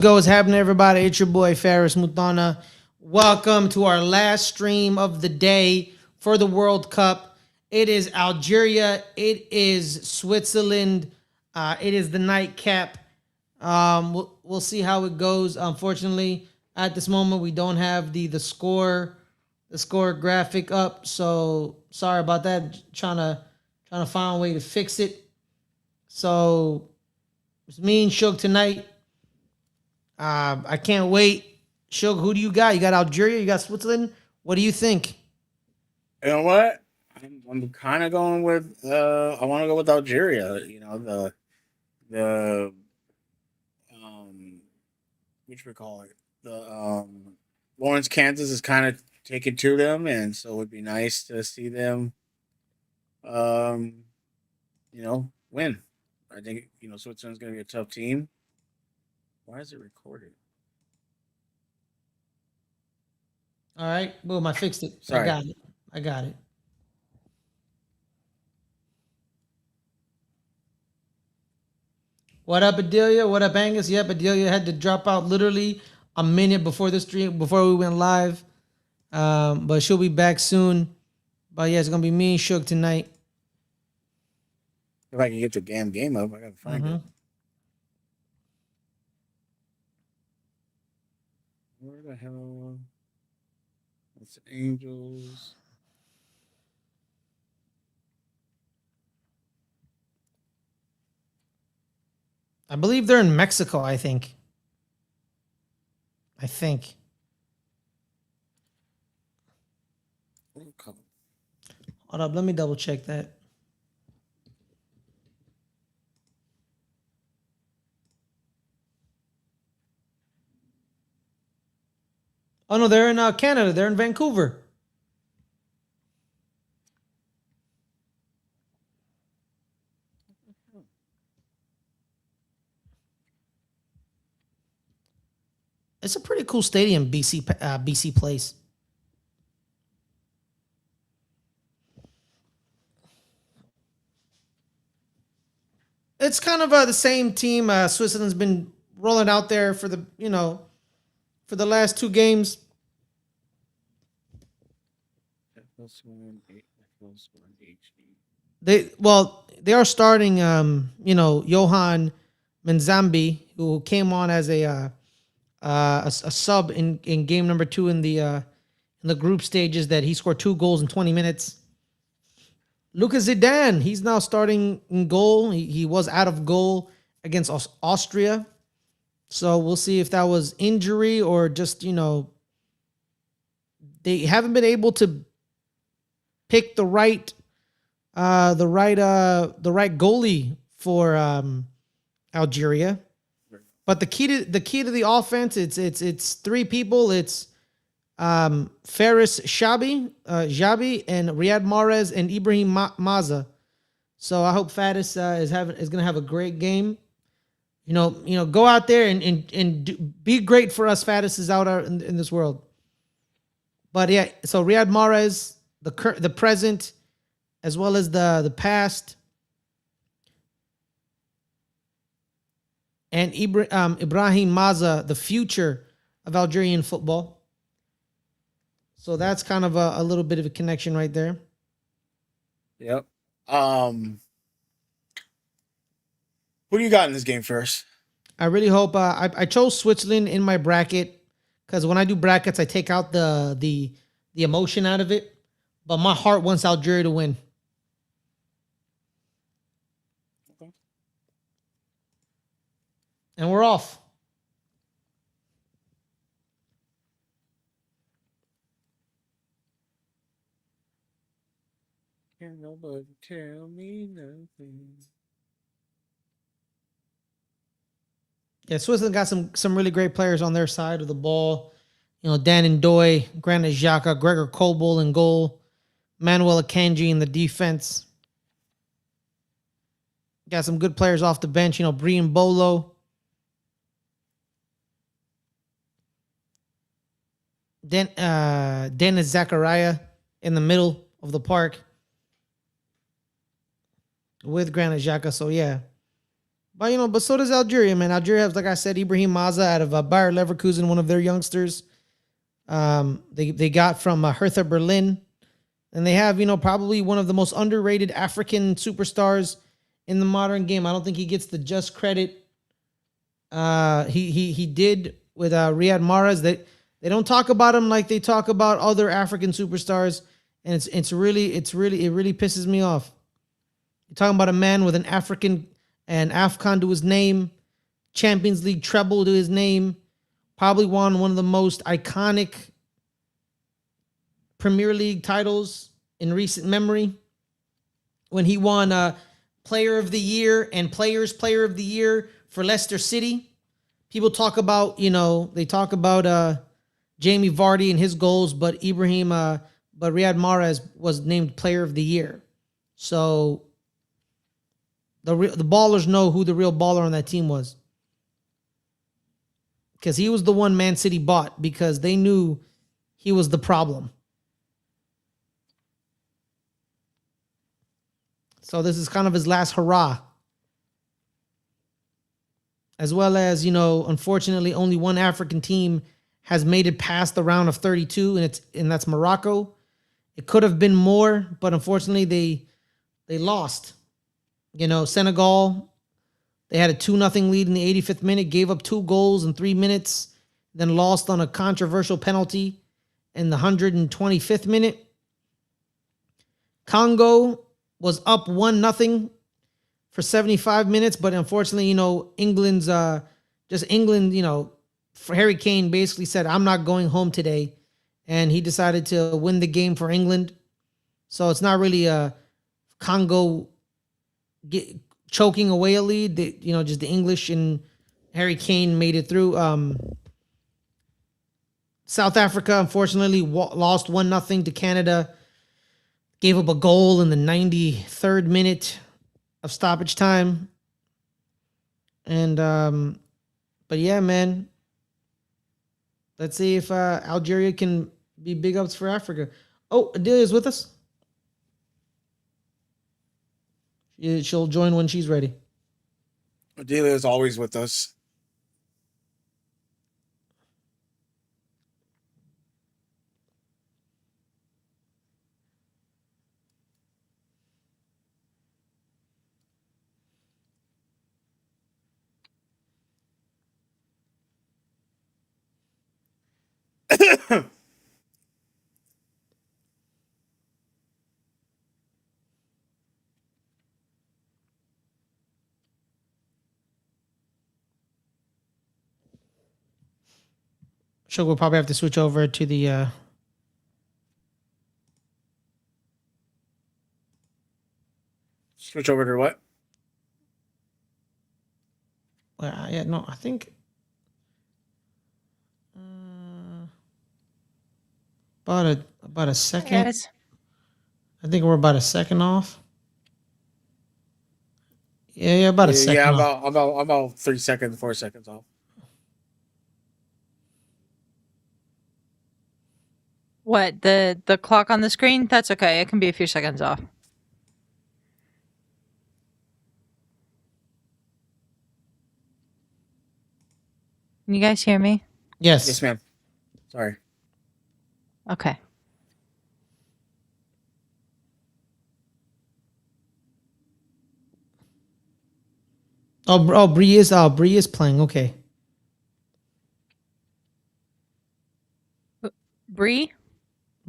What's happening, everybody? It's your boy Faris Mutana. Welcome to our last stream of the day for the World Cup. It is Algeria. It is Switzerland. It is the nightcap. We'll see how it goes. Unfortunately, at this moment, we don't have the score graphic up. So sorry about that. Trying to find a way to fix it. So it's me and Shook tonight. I can't wait. Shug, who do you got? You got Algeria, you got Switzerland. What do you think? You know what? I'm kind of going with. I want to go with Algeria. The which we call it the Lawrence, Kansas is kind of taken to them, and so it would be nice to see them. Um, win. I think Switzerland's going to be a tough team. Why is it recorded? All right, boom, I fixed it. I Sorry. got it. I got it. What up, Adelia? What up, Angus? Yep, Adelia had to drop out literally a minute before the stream, before we went live. But she'll be back soon. But yeah, it's gonna be me and Shook tonight. If I can get the damn game up, I gotta find it. Where the hell? It's Angels. I believe they're in Mexico. I think. I think. Hold up, let me double check that. Oh no, they're in Canada. They're in Vancouver. It's a pretty cool stadium, BC Place. It's kind of the same team. Switzerland's been rolling out there for the last two games. They are starting Johan Manzambi, who came on as a sub in game number 2 in the group stages. That he scored 2 goals in 20 minutes. Lucas Zidane, he's now starting in goal. He was out of goal against Austria. So we'll see if that was injury or just, they haven't been able to pick the right goalie for Algeria. But the key to the offense, it's 3 people. It's Faris Jabi, and Riyad Mahrez and Ibrahim Maza. So I hope Faris is going to have a great game. Go out there and be great for us. Faris is out in this world. But yeah, so Riyad Mahrez, the present, as well as the past, and Ibrahim Maza, the future of Algerian football. So that's kind of a little bit of a connection right there. Yep. Who do you got in this game first? I really hope I chose Switzerland in my bracket, because when I do brackets, I take out the emotion out of it. But my heart wants Algeria to win. Okay. And we're off. Can't nobody tell me nothing. Yeah, Switzerland got some really great players on their side of the ball. Dan Ndoye, Granit Xhaka, Gregor Kobel in goal, Manuel Akanji in the defense. Got some good players off the bench. Brian Bolo. Dennis Zakaria in the middle of the park with Granit Xhaka. So yeah. But but so does Algeria, man. Algeria has, like I said, Ibrahim Maza out of Bayer Leverkusen, one of their youngsters. They got from Hertha Berlin, and they have probably one of the most underrated African superstars in the modern game. I don't think he gets the just credit he did with Riyad Mahrez. They don't talk about him like they talk about other African superstars, and it really pisses me off. You're talking about a man with an African and AFCON to his name, Champions League treble to his name, probably won one of the most iconic Premier League titles in recent memory when he won Player of the Year and Players Player of the Year for Leicester City. People talk about, they talk about Jamie Vardy and his goals, but Riyad Mahrez was named Player of the Year. So the ballers know who the real baller on that team was, because he was the one Man City bought because they knew he was the problem. So this is kind of his last hurrah. As well as, unfortunately, only one African team has made it past the round of 32, and that's Morocco. It could have been more, but unfortunately they lost. Senegal, they had a 2-0 lead in the 85th minute, gave up 2 goals in 3 minutes, then lost on a controversial penalty in the 125th minute. Congo was up 1-0 for 75 minutes, but unfortunately, England, for Harry Kane basically said, "I'm not going home today," and he decided to win the game for England. So it's not really a Congo choking away a lead. Just the English and Harry Kane made it through. South Africa, unfortunately, lost 1-0 to Canada. Gave up a goal in the 93rd minute of stoppage time. And, but yeah, man. Let's see if Algeria can be big ups for Africa. Oh, Adelia's with us. She'll join when she's ready. Adelia is always with us. We'll probably have to switch over to the Switch over to what? yeah, no, I think about a second. Yes. I think we're about a second off. Yeah, about a second. Yeah, off. about 3 seconds, 4 seconds off. What, the clock on the screen? That's okay. It can be a few seconds off. Can you guys hear me? Yes. Yes, ma'am. Sorry. Okay. Oh, Bree is playing. Okay. Bree?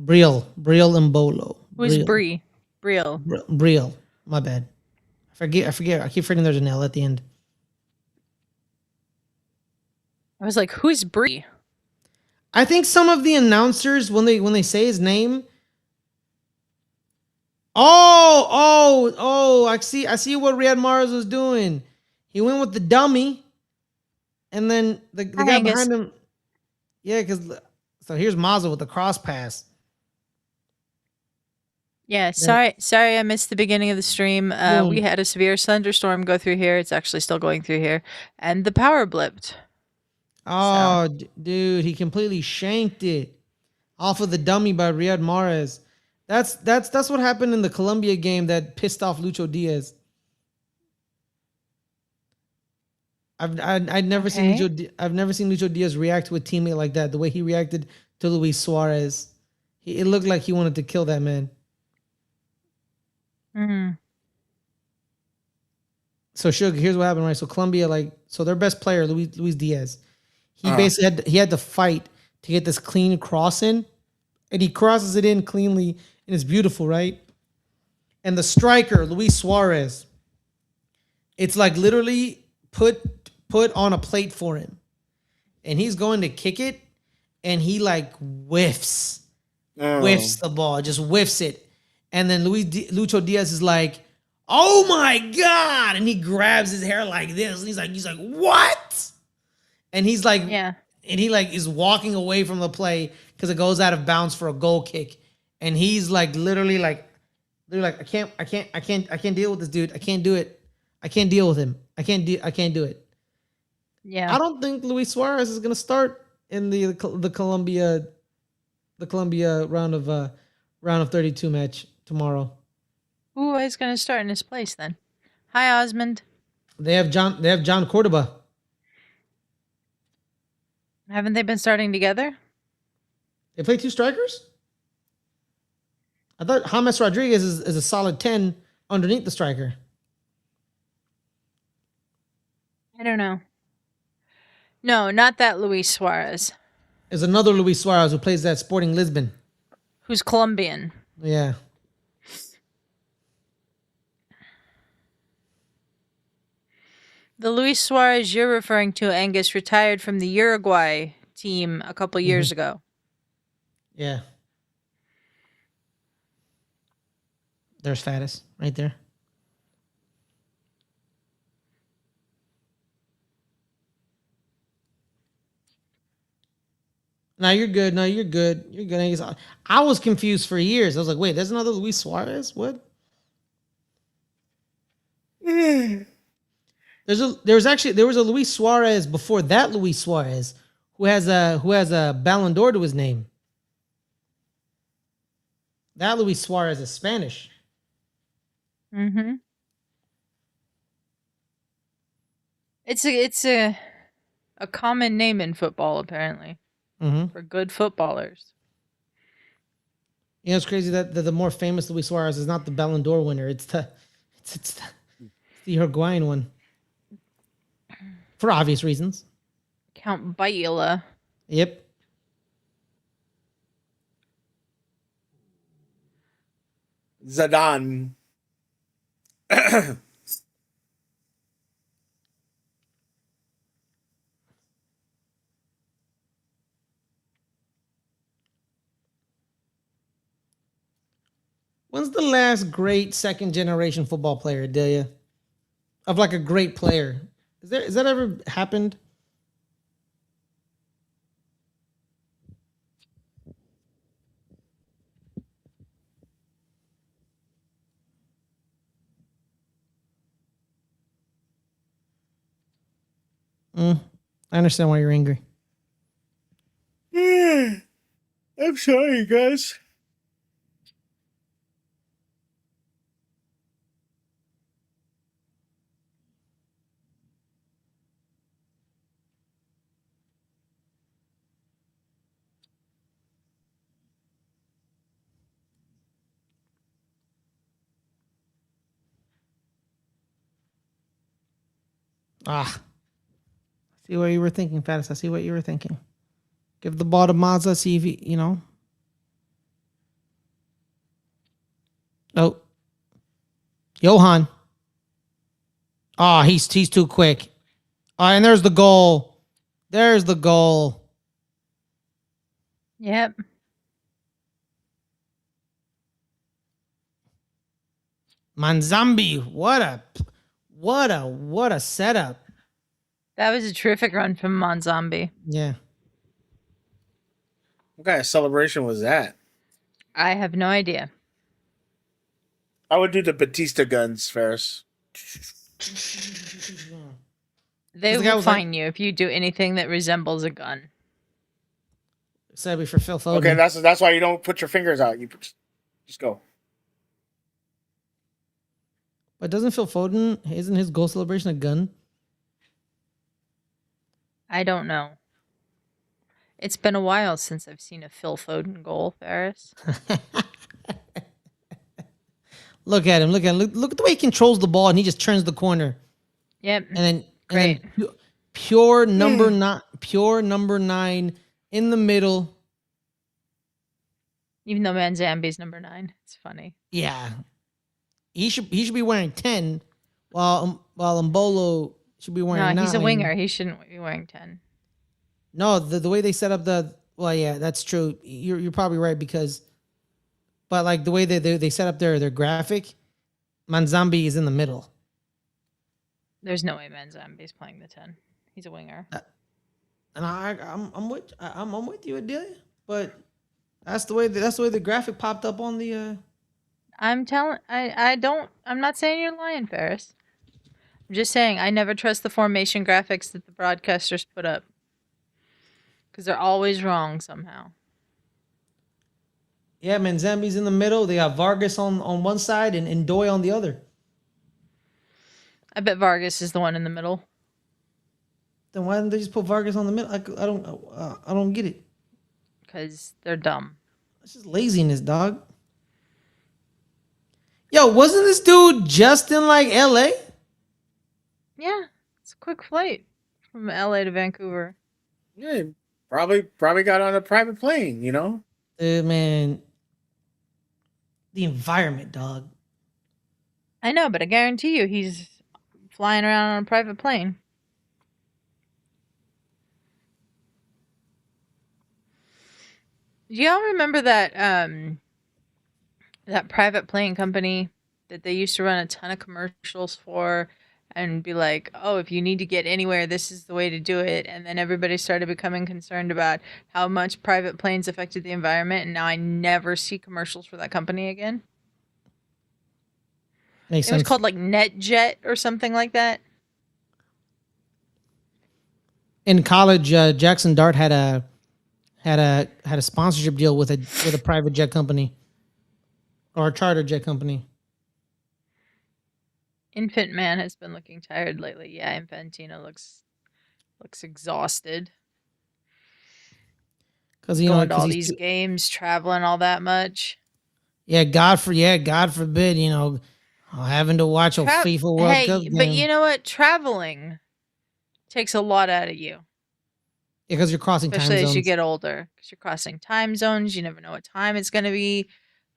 Brielle Mbolo. Who's Bree? Brielle. Brielle. My bad. I forget. I keep forgetting there's an L at the end. I was like, who's Bree? I think some of the announcers, when they say his name. Oh! I see what Riyad Mahrez was doing. He went with the dummy, and then the guy behind him. Yeah, so here's Maza with the cross pass. Yeah, sorry I missed the beginning of the stream. We had a severe thunderstorm go through here. It's actually still going through here. And the power blipped. Oh, dude, he completely shanked it off of the dummy by Riyad Mahrez. That's what happened in the Colombia game that pissed off Lucho Diaz. I'd never seen I've never seen Lucho Diaz react to a teammate like that. The way he reacted to Luis Suarez, it looked like he wanted to kill that man. Mm. So Suge, here's what happened, right? So Colombia, so their best player, Luis Diaz, he basically had to fight to get this clean cross in, and he crosses it in cleanly, and it's beautiful, right? And the striker, Luis Suarez, it's like literally put on a plate for him, and he's going to kick it, and he like whiffs the ball, just whiffs it, and then Lucho Diaz is like, "Oh my god!" and he grabs his hair like this, and he's like, "What?" And he's like, yeah, and he like is walking away from the play because it goes out of bounds for a goal kick, and he's like literally like I can't deal with this dude. I can't do it. I can't deal with him. I can't do it. yeah. I don't think Luis Suarez is gonna start in the Colombia round of 32 match tomorrow. Who is going to start in his place then? Hi, Osmond. They have John Cordoba. Haven't they been starting together? They play two strikers. I thought James Rodriguez is a solid 10 underneath the striker. I don't know. No, not that Luis Suarez. There's another Luis Suarez who plays at Sporting Lisbon. Who's Colombian. Yeah. The Luis Suarez you're referring to, Angus, retired from the Uruguay team a couple years ago. Yeah. There's Faddis right there. No, you're good. No, you're good. You're good. Angus. I was confused for years. I was like, wait, there's another Luis Suarez? What? There was a Luis Suarez before that Luis Suarez who has a Ballon d'Or to his name. That Luis Suarez is Spanish. Mm-hmm. It's a common name in football, apparently, for good footballers. You know, it's crazy that the more famous Luis Suarez is not the Ballon d'Or winner. It's the Uruguayan one. For obvious reasons. Count Baila. Yep. Zidane. When's the last great second generation football player, Delia? Of like a great player. Is that ever happened? I understand why you're angry. I'm sorry, guys. See what you were thinking, Faddis. I see what you were thinking. Give the ball to Mazza, see if he, Oh. Johan. He's too quick. And there's the goal. There's the goal. Yep. Manzambi. What a setup. That was a terrific run from Manzambi. Yeah. What kind of celebration was that? I have no idea. I would do the Batista guns first. They will fine you if you do anything that resembles a gun. Sadly for Phil Foden. Okay, that's why you don't put your fingers out. You just go. But doesn't Phil Foden, isn't his goal celebration a gun? I don't know. It's been a while since I've seen a Phil Foden goal, Ferris. Look at him. Look at him. Look at the way he controls the ball and he just turns the corner. Yep. And Great. then pure number 9 in the middle. Even though Manzambi's number 9. It's funny. Yeah. He should be wearing 10 while Mbolo should be wearing 9. No, he's a winger. He shouldn't be wearing 10. No, the way they set up yeah, that's true. You're probably right but like the way they set up their graphic, Manzambi is in the middle. There's no way Manzambi's playing the 10. He's a winger. And I'm with you, Adelia, but that's the way the graphic popped up on the I'm not saying you're lying, Ferris. I'm just saying I never trust the formation graphics that the broadcasters put up. Because they're always wrong somehow. Yeah, Manzambi's in the middle. They got Vargas on one side and Doy on the other. I bet Vargas is the one in the middle. Then why didn't they just put Vargas on the middle? I don't get it. Because they're dumb. It's just laziness, dog. Yo, wasn't this dude just in like LA? Yeah, it's a quick flight from LA to Vancouver. Yeah, probably got on a private plane, you know? Man, the environment, dog. I know, but I guarantee you he's flying around on a private plane. Do y'all remember that that private plane company that they used to run a ton of commercials for and be like, oh, if you need to get anywhere, this is the way to do it. And then everybody started becoming concerned about how much private planes affected the environment. And now I never see commercials for that company again. Makes It was sense. called like NetJet or something like that. In college, Jackson Dart had a sponsorship deal with a private jet company or a charter jet company. Infant Man has been looking tired lately. Yeah, Infantino looks exhausted. Because Going to all these games, traveling all that much. Yeah, God forbid, having to watch a FIFA World Cup game. But you know what? Traveling takes a lot out of you. Because you're crossing time zones. Especially as you get older. Because you're crossing time zones. You never know what time it's going to be.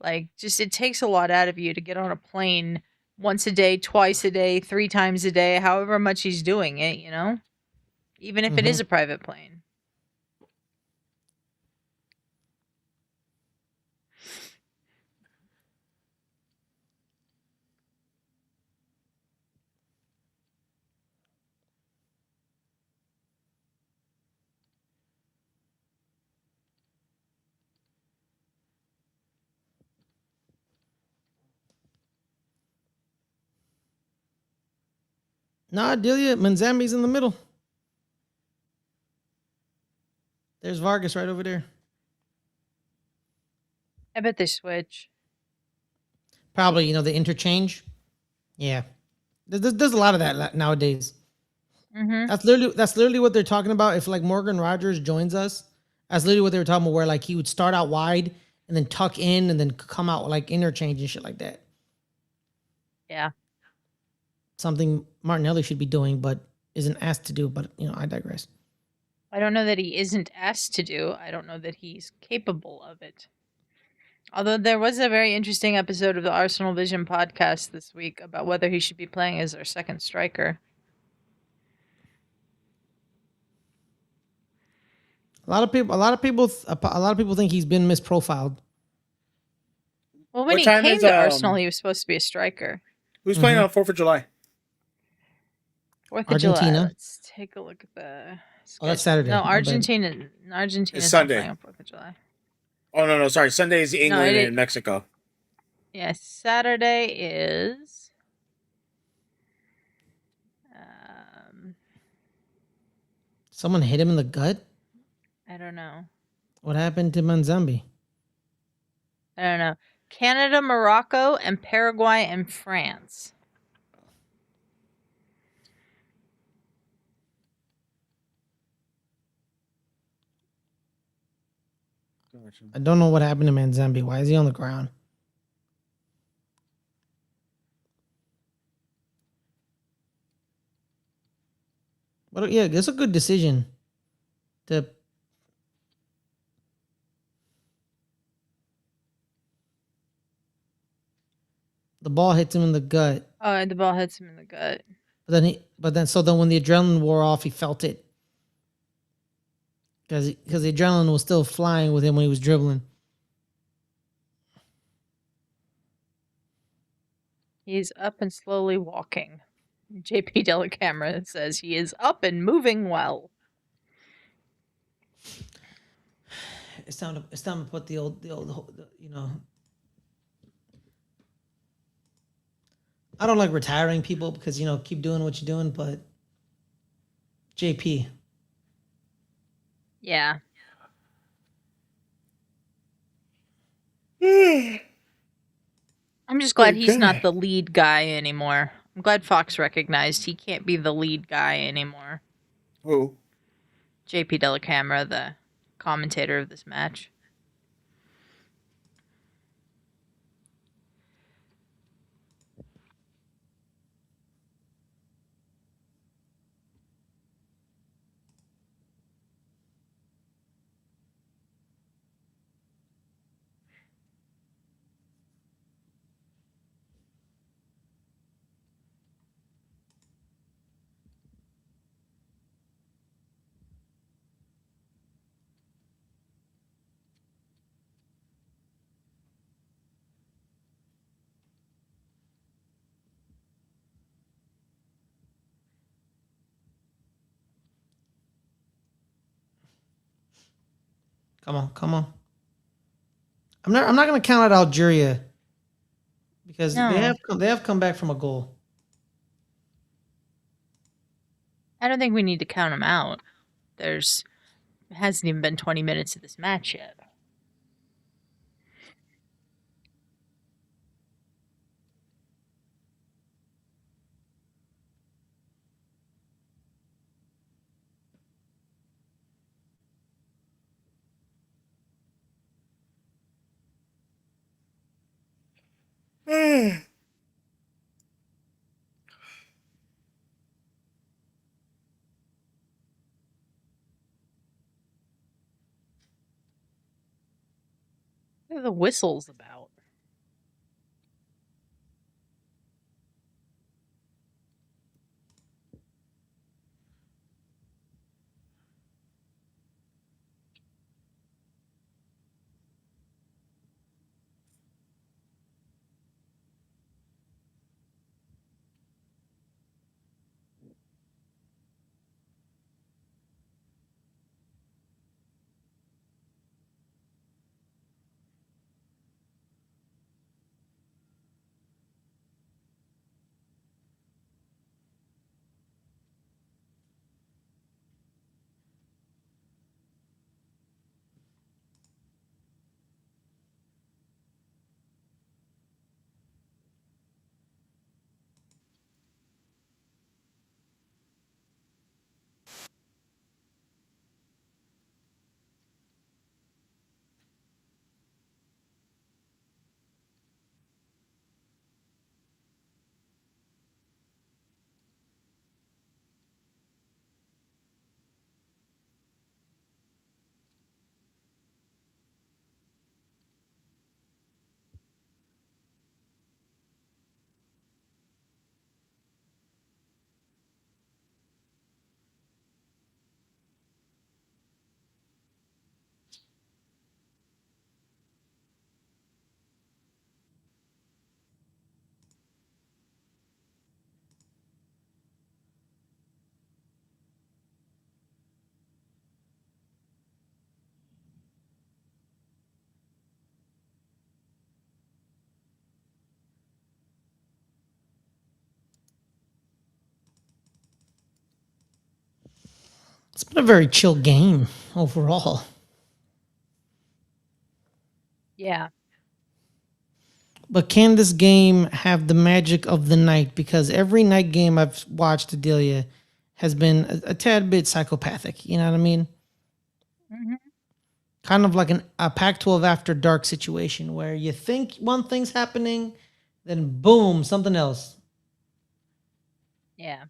Like, just it takes a lot out of you to get on a plane once a day, twice a day, 3 times a day, however much he's doing it, even if it is a private plane. Nah, Delia, Manzambi's in the middle. There's Vargas right over there. I bet they switch. Probably, the interchange. Yeah. There's a lot of that nowadays. Mm-hmm. That's literally what they're talking about. If like Morgan Rogers joins us, that's literally what they were talking about, where like he would start out wide and then tuck in and then come out like interchange and shit like that. Yeah. Something Martinelli should be doing, but isn't asked to do. But, I digress. I don't know that he isn't asked to do. I don't know that he's capable of it. Although there was a very interesting episode of the Arsenal Vision podcast this week about whether he should be playing as their second striker. A lot of people think he's been misprofiled. Well, when he came to Arsenal, he was supposed to be a striker. Who's playing on 4th of July? 4th of July. Let's take a look at the schedule. Oh, that's Saturday. No, Argentina is Sunday. playing on 4th of July. Oh, no, sorry. Sunday is England and Mexico. Yeah, Saturday is... Someone hit him in the gut? I don't know. What happened to Manzambi? I don't know. Canada, Morocco, and Paraguay and France. Gotcha. I don't know what happened to Manzambi. Why is he on the ground? But yeah, it's a good decision. The ball hits him in the gut. Oh, and the ball hits him in the gut. But then when the adrenaline wore off, he felt it. Because the adrenaline was still flying with him when he was dribbling. He's up and slowly walking. JP Delacamera says he is up and moving well. It's time to put the old I don't like retiring people because keep doing what you're doing, but JP. Yeah. I'm just glad he's not the lead guy anymore. I'm glad Fox recognized he can't be the lead guy anymore. Who? JP Delacamera, the commentator of this match. Come on. I'm not going to count out Algeria because they have come back from a goal. I don't think we need to count him out. It hasn't even been 20 minutes of this match yet. What are the whistles about? It's been a very chill game overall. Yeah. But can this game have the magic of the night? Because every night game I've watched, Adelia, has been a tad bit psychopathic. You know what I mean? Mm-hmm. kind of like a Pac-12 after dark situation where you think one thing's happening, then boom, something else. Yeah.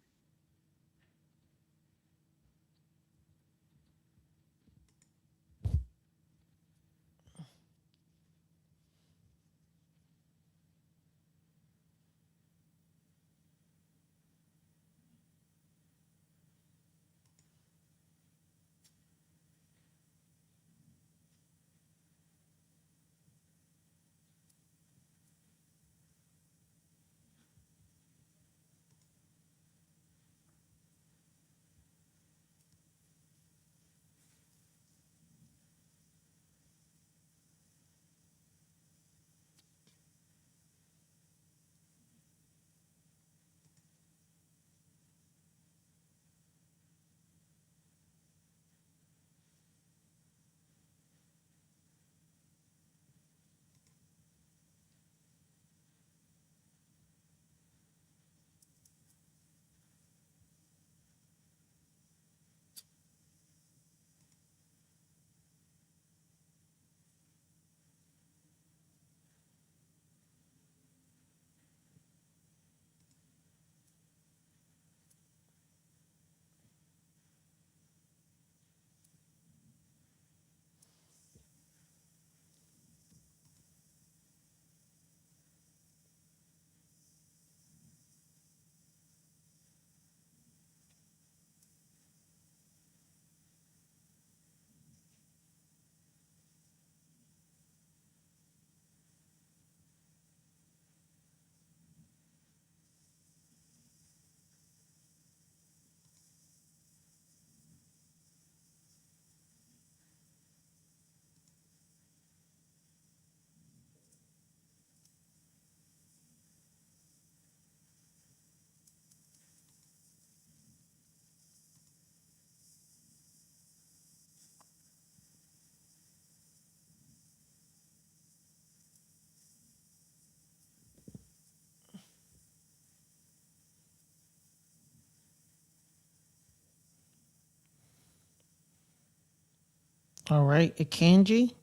All right, Akanji.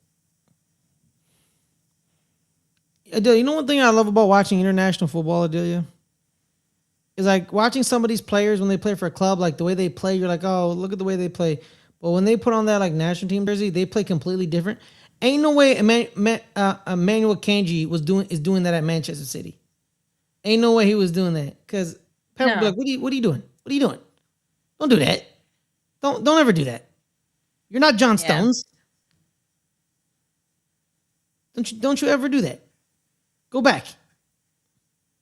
Adelia, you know one thing I love about watching international football, Adelia? Is like watching some of these players when they play for a club, like the way they play, you're like, oh, look at the way they play. But when they put on that like national team jersey, they play completely different. Ain't no way Emmanuel Kanji is doing that at Manchester City. Ain't no way he was doing that because Pep would be No. like, what are you doing? What are you doing? Don't do that. Don't ever do that. You're not John Yeah. Stones. Don't you ever do that. Go back.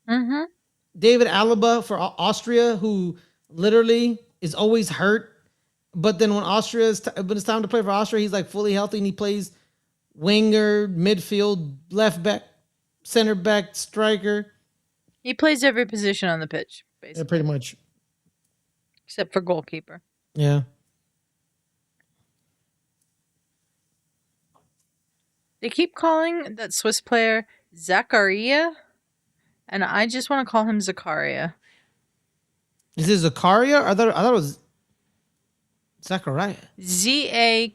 Mm-hmm. David Alaba for Austria, who literally is always hurt. But then when when it's time to play for Austria, he's like fully healthy and he plays winger, midfield, left back, center back, striker. He plays every position on the pitch, Yeah, basically. pretty much. Except for goalkeeper. Yeah. They keep calling that Swiss player Zakaria, and I just want to call him Zakaria. Is this Zakaria? I thought it was Zachariah. Zakaria.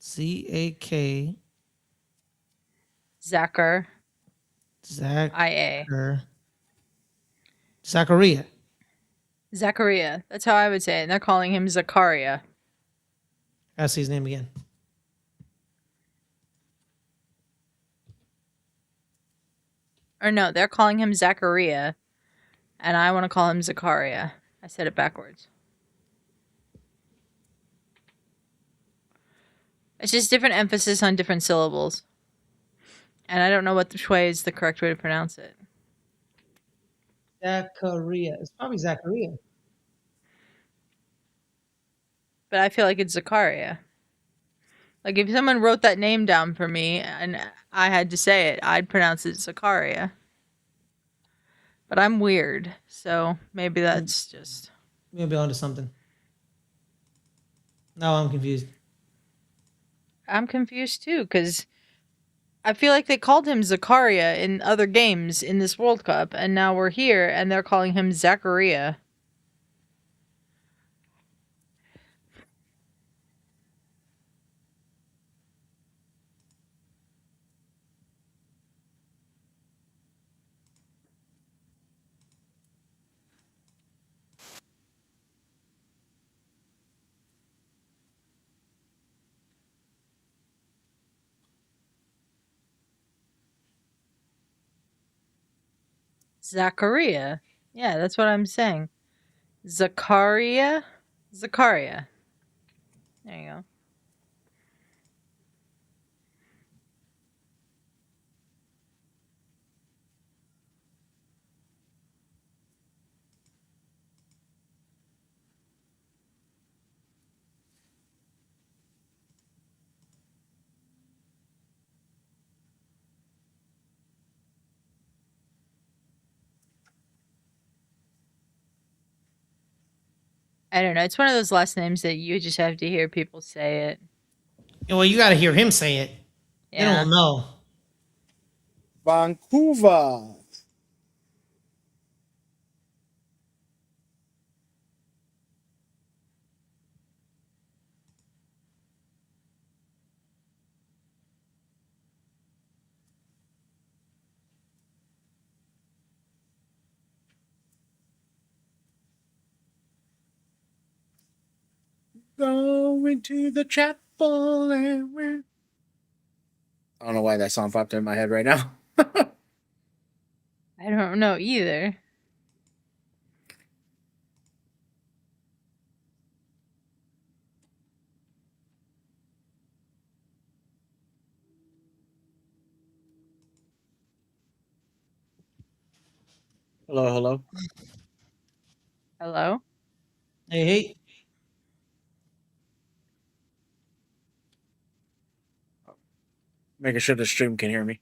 Zak. Zachar. Zachariah. Zakaria. That's how I would say it. And they're calling him Zakaria. I see his name again. Or no, they're calling him Zakaria, and I want to call him Zakaria. I said it backwards. It's just different emphasis on different syllables. And I don't know which way is the correct way to pronounce it. Zachariah. It's probably Zachariah. But I feel like it's Zakaria. Like if someone wrote that name down for me and I had to say it, I'd pronounce it Zakaria. But I'm weird, so maybe that's just... Maybe onto something. No, I'm confused. I'm confused too, because I feel like they called him Zakaria in other games in this World Cup, and now we're here and they're calling him Zakaria. Zakaria. Yeah, that's what I'm saying. Zakaria. Zakaria. There you go. I don't know. It's one of those last names that you just have to hear people say it. Well, you got to hear him say it. They Yeah. don't know. Vancouver. Going to the chapel and we're... I don't know why that song popped in my head right now. I don't know either. Hello, hello. Hello? Hey, hey. Making sure the stream can hear me.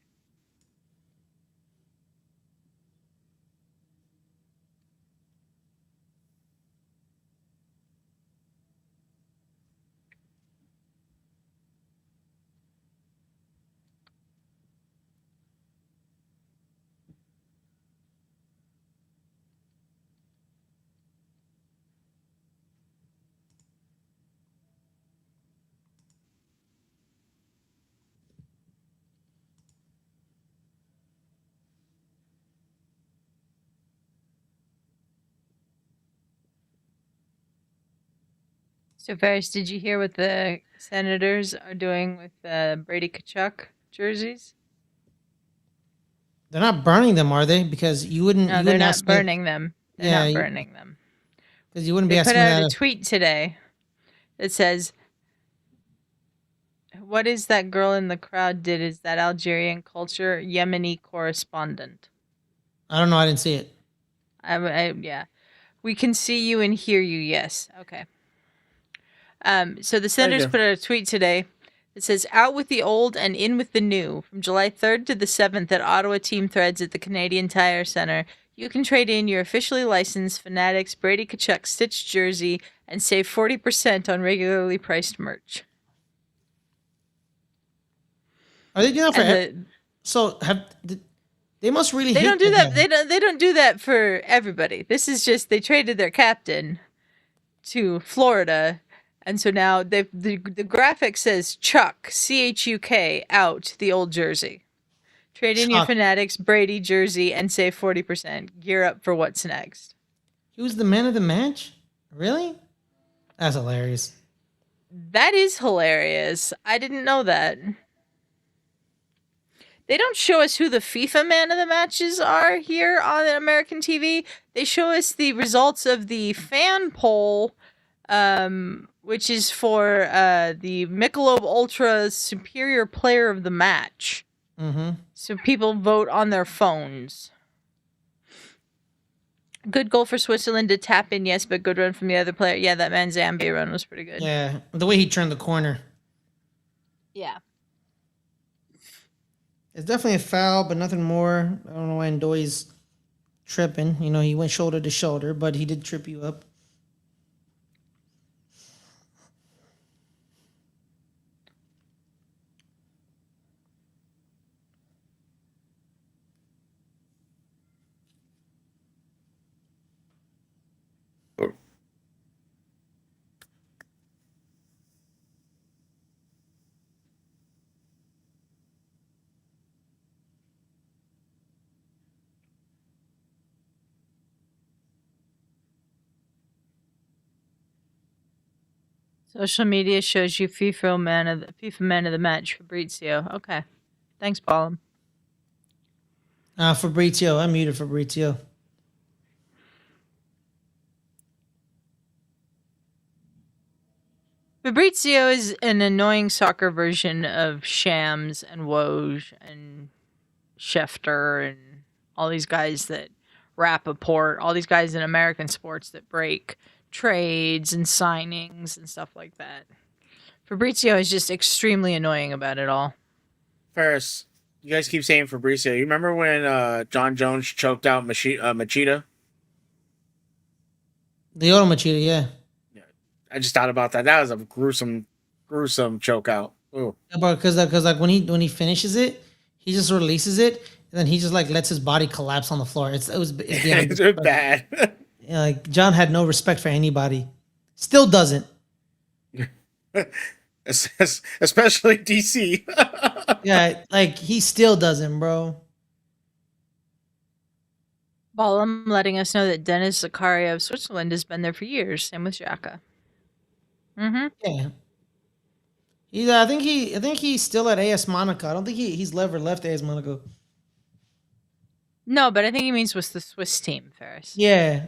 So, Ferris, did you hear what the Senators are doing with the Brady Kachuk jerseys? They're not burning them, are they? Because you wouldn't. No, You they're wouldn't not ask me. burning them. They're Yeah, not burning them. because you wouldn't be They put asking me out that. a tweet today that says, "What is that girl in the crowd did? Is that Algerian culture Yemeni correspondent?" I don't know. I didn't see it. Yeah. We can see you and hear you. Yes. Okay. So the Senators you. put out a tweet today that says, "Out with the old and in with the new." From July 3rd to the 7th at Ottawa Team Threads at the Canadian Tire Centre, you can trade in your officially licensed Fanatics Brady Kachuk stitched jersey and save 40% on regularly priced merch. Are they doing that for? And So they must really they hate don't do the that. guy. They don't do that for everybody. This is just they traded their captain to Florida, and so now the graphic says Chuck CHUK out the old jersey. Trade in your Chuck. Fanatics Brady jersey and save 40%. Gear up for what's next. He was the man of the match. Really? That's hilarious. That is hilarious. I didn't know that. They don't show us who the FIFA man of the matches are here on American TV. They show us the results of the fan poll, which is for the Michelob Ultra Superior Player of the Match. Mm-hmm. So people vote on their phones. Good goal for Switzerland to tap in, yes, but good run from the other player. Yeah, that Manzambi run was pretty good. Yeah, the way he turned the corner. Yeah. It's definitely a foul, but nothing more. I don't know why Ndoye's tripping. You know, he went shoulder to shoulder, but he did trip you up. Social media shows you FIFA man of the match, Fabrizio. Okay. Thanks, Ballum. Fabrizio. I muted Fabrizio. Fabrizio is an annoying soccer version of Shams and Woj and Schefter and all these guys that Rappaport, all these guys in American sports that break trades and signings and stuff like that. Fabrizio is just extremely annoying about it all. Ferris, you guys keep saying Fabrizio. You remember when John Jones choked out Machida? The Auto Machida, yeah. I just thought about that. That was a gruesome choke out. Ooh. Yeah, bro, because like when he finishes it, he just releases it, and then he just like lets his body collapse on the floor. It's beyond It's bad. Yeah, like John had no respect for anybody. Still doesn't. Especially DC. Yeah, like he still doesn't, bro. Ballum letting us know that Dennis Zakaria of Switzerland has been there for years. Same with Xhaka. Mm-hmm. Yeah. I think he's still at AS Monaco. I don't think he's left AS Monaco. No, but I think he means with the Swiss team, Ferris. Yeah.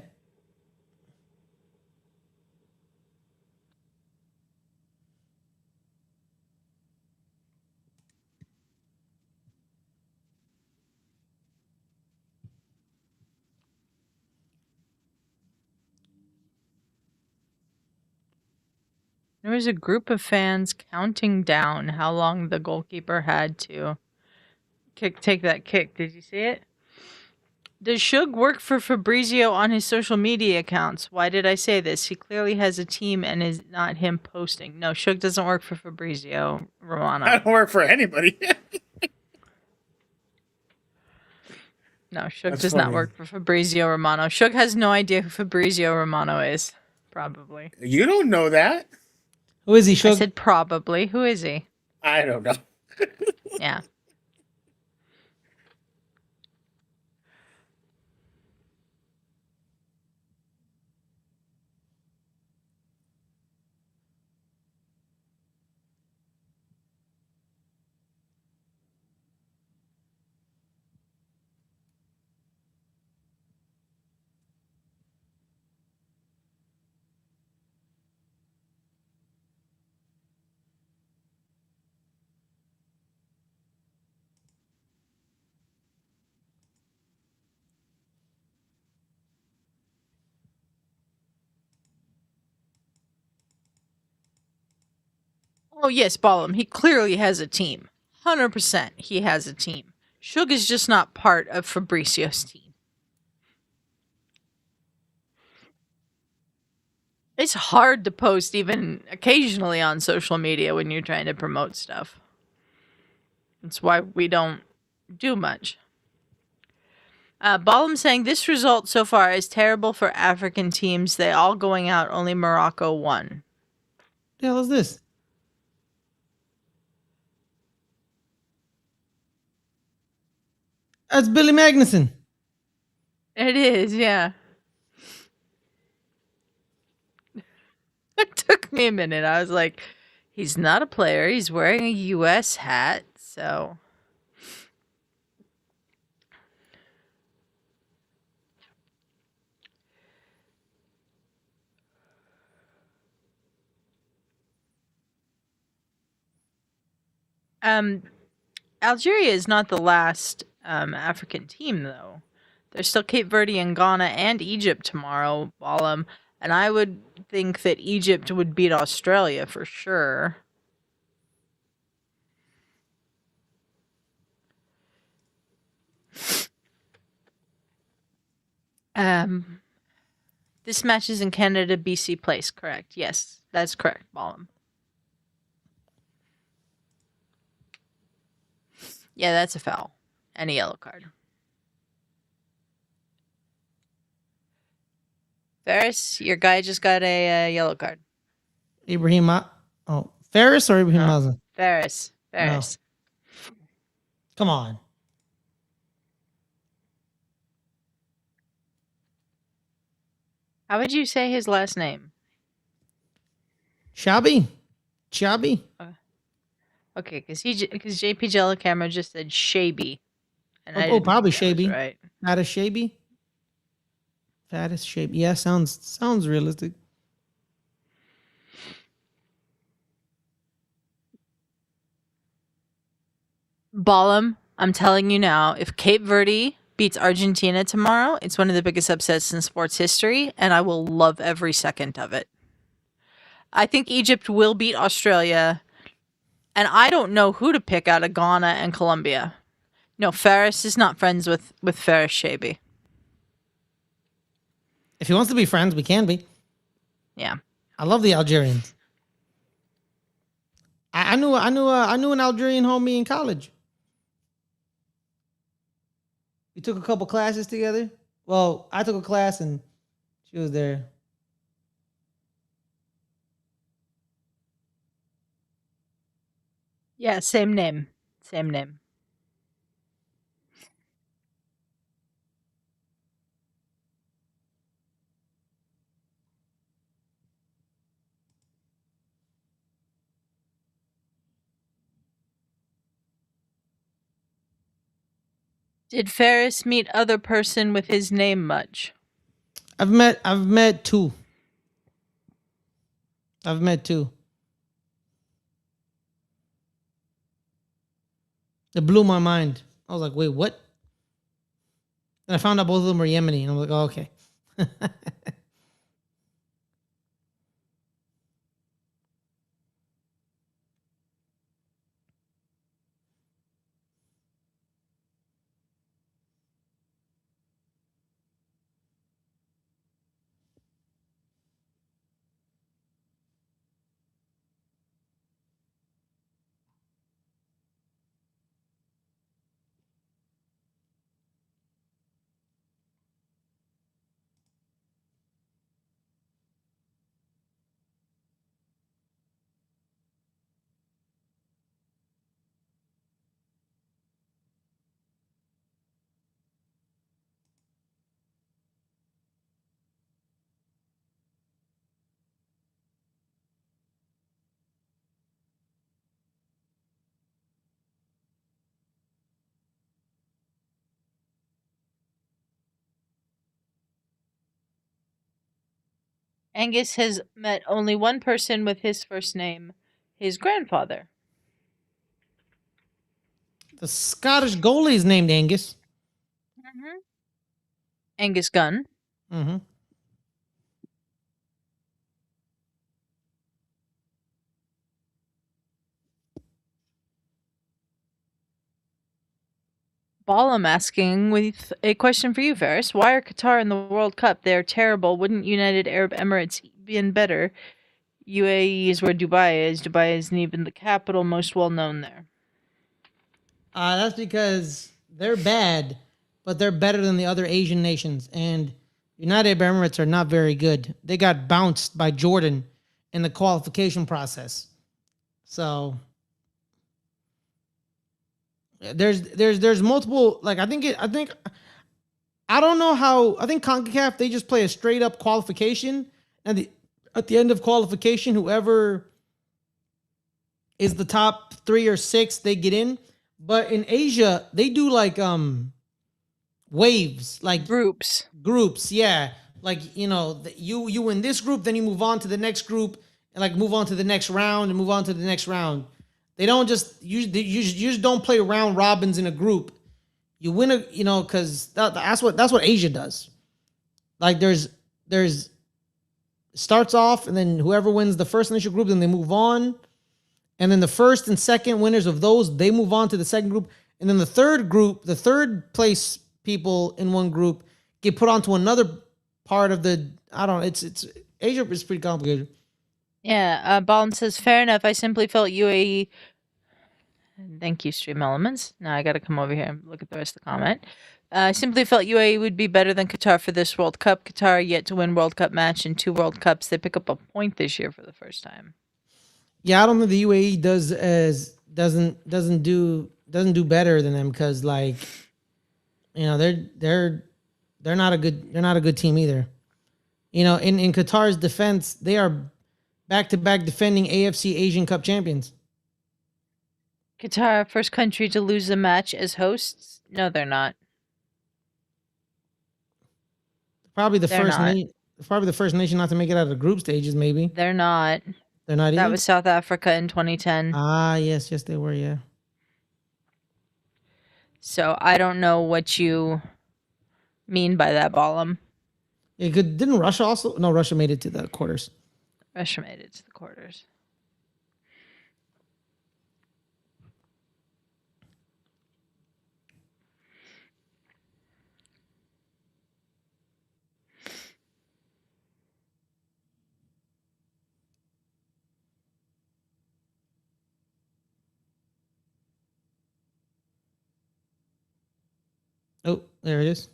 There was a group of fans counting down how long the goalkeeper had to take that kick. Did you see it? Does Shug work for Fabrizio on his social media accounts? Why did I say this? He clearly has a team and is not him posting. No, Shug doesn't work for Fabrizio Romano. I don't work for anybody. No, Shug That's does funny. not work for Fabrizio Romano. Shug has no idea who Fabrizio Romano is. Probably. You don't know that. Who is he, I Shug? said probably. Who is he? I don't know. Yeah. Oh, yes, Ballum. He clearly has a team. 100% he has a team. Shug is just not part of Fabrizio's team. It's hard to post even occasionally on social media when you're trying to promote stuff. That's why we don't do much. Ballum saying this result so far is terrible for African teams. They all going out. Only Morocco won. What the hell is this? That's Billy Magnuson. It is, yeah. It took me a minute. I was like, he's not a player. He's wearing a U.S. hat, so. Algeria is not the last African team, though. There's still Cape Verde and Ghana and Egypt tomorrow, and I would think that Egypt would beat Australia for sure. This match is in Canada, BC Place, correct? Yes, that's correct, Ballum. Yeah, that's a foul. And a yellow card. Ferris, your guy just got a yellow card. Ferris or Ibrahim No. Mazza? Ferris. Come on. How would you say his last name? Chabi? Okay, because JP Jellicamera just said Shaby. And I Oh, didn't probably think I was Shaby. right. Fattest Shaby. Fattest Shaby. Yeah, sounds realistic. Ballum, I'm telling you now, if Cape Verde beats Argentina tomorrow, it's one of the biggest upsets in sports history, and I will love every second of it. I think Egypt will beat Australia, and I don't know who to pick out of Ghana and Colombia. No, Faris is not friends with Faris Shaby. If he wants to be friends, we can be. Yeah. I love the Algerians. I knew an Algerian homie in college. We took a couple classes together. Well, I took a class and she was there. Yeah, same name. Same name. Did Ferris meet other person with his name much? I've met two. It blew my mind. I was like, wait, what? And I found out both of them were Yemeni. And I'm like, oh, okay. Angus has met only one person with his first name, his grandfather. The Scottish goalie is named Angus. Mm-hmm. Angus Gunn. Mm-hmm. Ballum asking with a question for you, Ferris. Why are Qatar in the World Cup? They're terrible. Wouldn't United Arab Emirates been better? UAE is where Dubai is. Dubai isn't even the capital, most well known there. That's because they're bad, but they're better than the other Asian nations. And United Arab Emirates are not very good. They got bounced by Jordan in the qualification process. So there's multiple, like, I think I don't know how. I think CONCACAF, they just play a straight up qualification, and at the end of qualification, whoever is the top 3 or 6, they get in. But in Asia, they do like waves, like Groups. yeah. Like, you win this group, then you move on to the next group, and like move on to the next round and move on to the next round. They don't just you just don't play round robins in a group. You win because that's what Asia does. Like there's starts off, and then whoever wins the first initial group, then they move on, and then the first and second winners of those, they move on to the second group, and then the third place people in one group get put onto another part of the. I don't. It's Asia is pretty complicated. Yeah, Ballum says, fair enough. I simply felt UAE. Thank you, Stream Elements. Now I got to come over here and look at the rest of the comment. I simply felt UAE would be better than Qatar for this World Cup. Qatar yet to win World Cup match in 2 World Cups. They pick up a point this year for the first time. Yeah, I don't think the UAE doesn't do better than them, because they're not a good team either. In Qatar's defense, they are back-to-back defending AFC Asian Cup champions. Qatar, first country to lose a match as hosts? No, they're not. Probably the They're first not. probably the first nation not to make it out of the group stages. Maybe They're not. they're not either. That was South Africa in 2010. Ah, yes, they were. Yeah. So I don't know what you mean by that, Balam. Yeah, good. Didn't Russia also? No, Russia made it to the quarters. Russia made it to the quarters. Oh, there it is.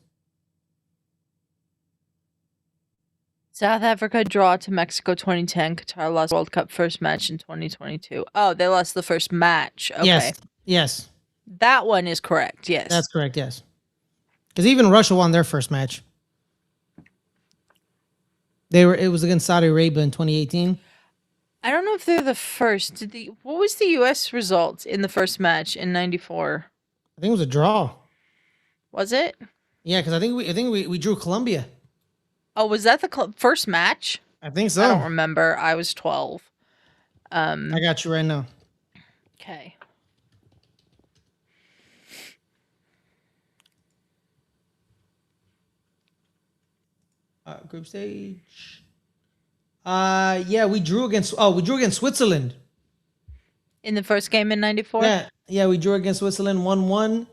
South Africa draw to Mexico 2010. Qatar lost World Cup first match in 2022. Oh, they lost the first match. Okay. Yes. That one is correct. Yes. That's correct. Yes. Because even Russia won their first match. It was against Saudi Arabia in 2018. I don't know if they're the first. What was the US result in the first match in 94? I think it was a draw. Was it? Yeah, because I think we drew Colombia. Oh, was that the first match? I think so. I don't remember. I was 12. I got you right now. Okay. Group stage. Yeah, we drew against Switzerland. In the first game in 94? Yeah, we drew against Switzerland 1-1,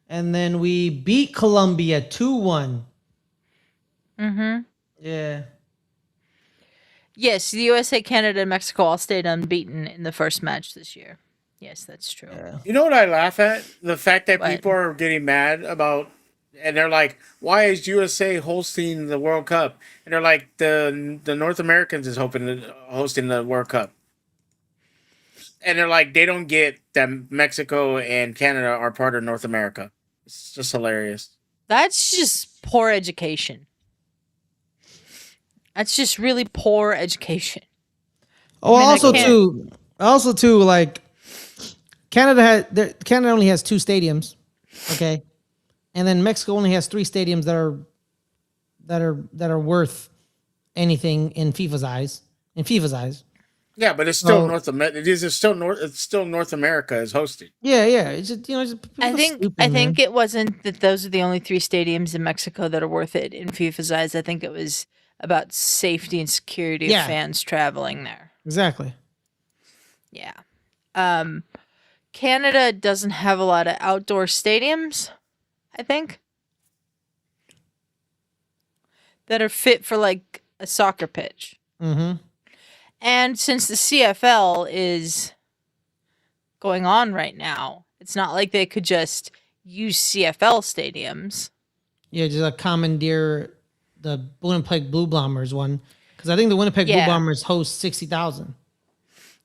and then we beat Colombia 2-1. Mm-hmm. Yeah. Yes, the USA, Canada, and Mexico all stayed unbeaten in the first match this year. Yes, that's true. Yeah. You know what I laugh at? The fact that What? people are getting mad about, and they're like, "Why is USA hosting the World Cup?" And they're like, "The North Americans is hosting the World Cup," and they're like, they don't get that Mexico and Canada are part of North America. It's just hilarious. That's just poor education. That's just really poor education. Oh, I mean, also too, like Canada only has 2 stadiums, okay, and then Mexico only has 3 stadiums that are worth anything in FIFA's eyes. Yeah, but it's still North America. It's still North America is hosting. Yeah. It's just I think it wasn't that those are the only 3 stadiums in Mexico that are worth it in FIFA's eyes. I think it was about safety and security of fans traveling there. Exactly. Yeah. Canada doesn't have a lot of outdoor stadiums, I think, that are fit for like a soccer pitch. Mm-hmm. And since the CFL is going on right now, it's not like they could just use CFL stadiums. Yeah, just commandeer the Winnipeg Blue Bombers one, because I think the Winnipeg Blue Bombers host 60,000.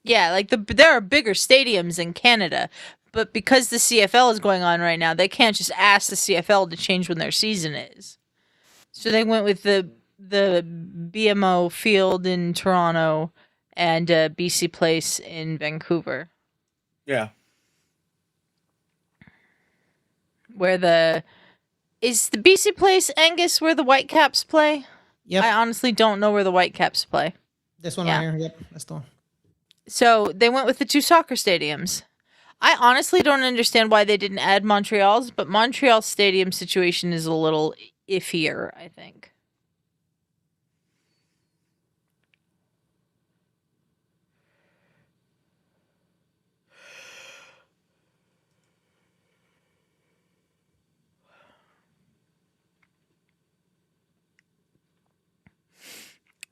Yeah, like there are bigger stadiums in Canada, but because the CFL is going on right now, they can't just ask the CFL to change when their season is. So they went with the BMO Field in Toronto and BC Place in Vancouver. Yeah. Is the BC Place, Angus, where the Whitecaps play? Yep. I honestly don't know where the Whitecaps play. This one right here. Yep, that's the one. So they went with the 2 soccer stadiums. I honestly don't understand why they didn't add Montreal's, but Montreal's stadium situation is a little iffier, I think.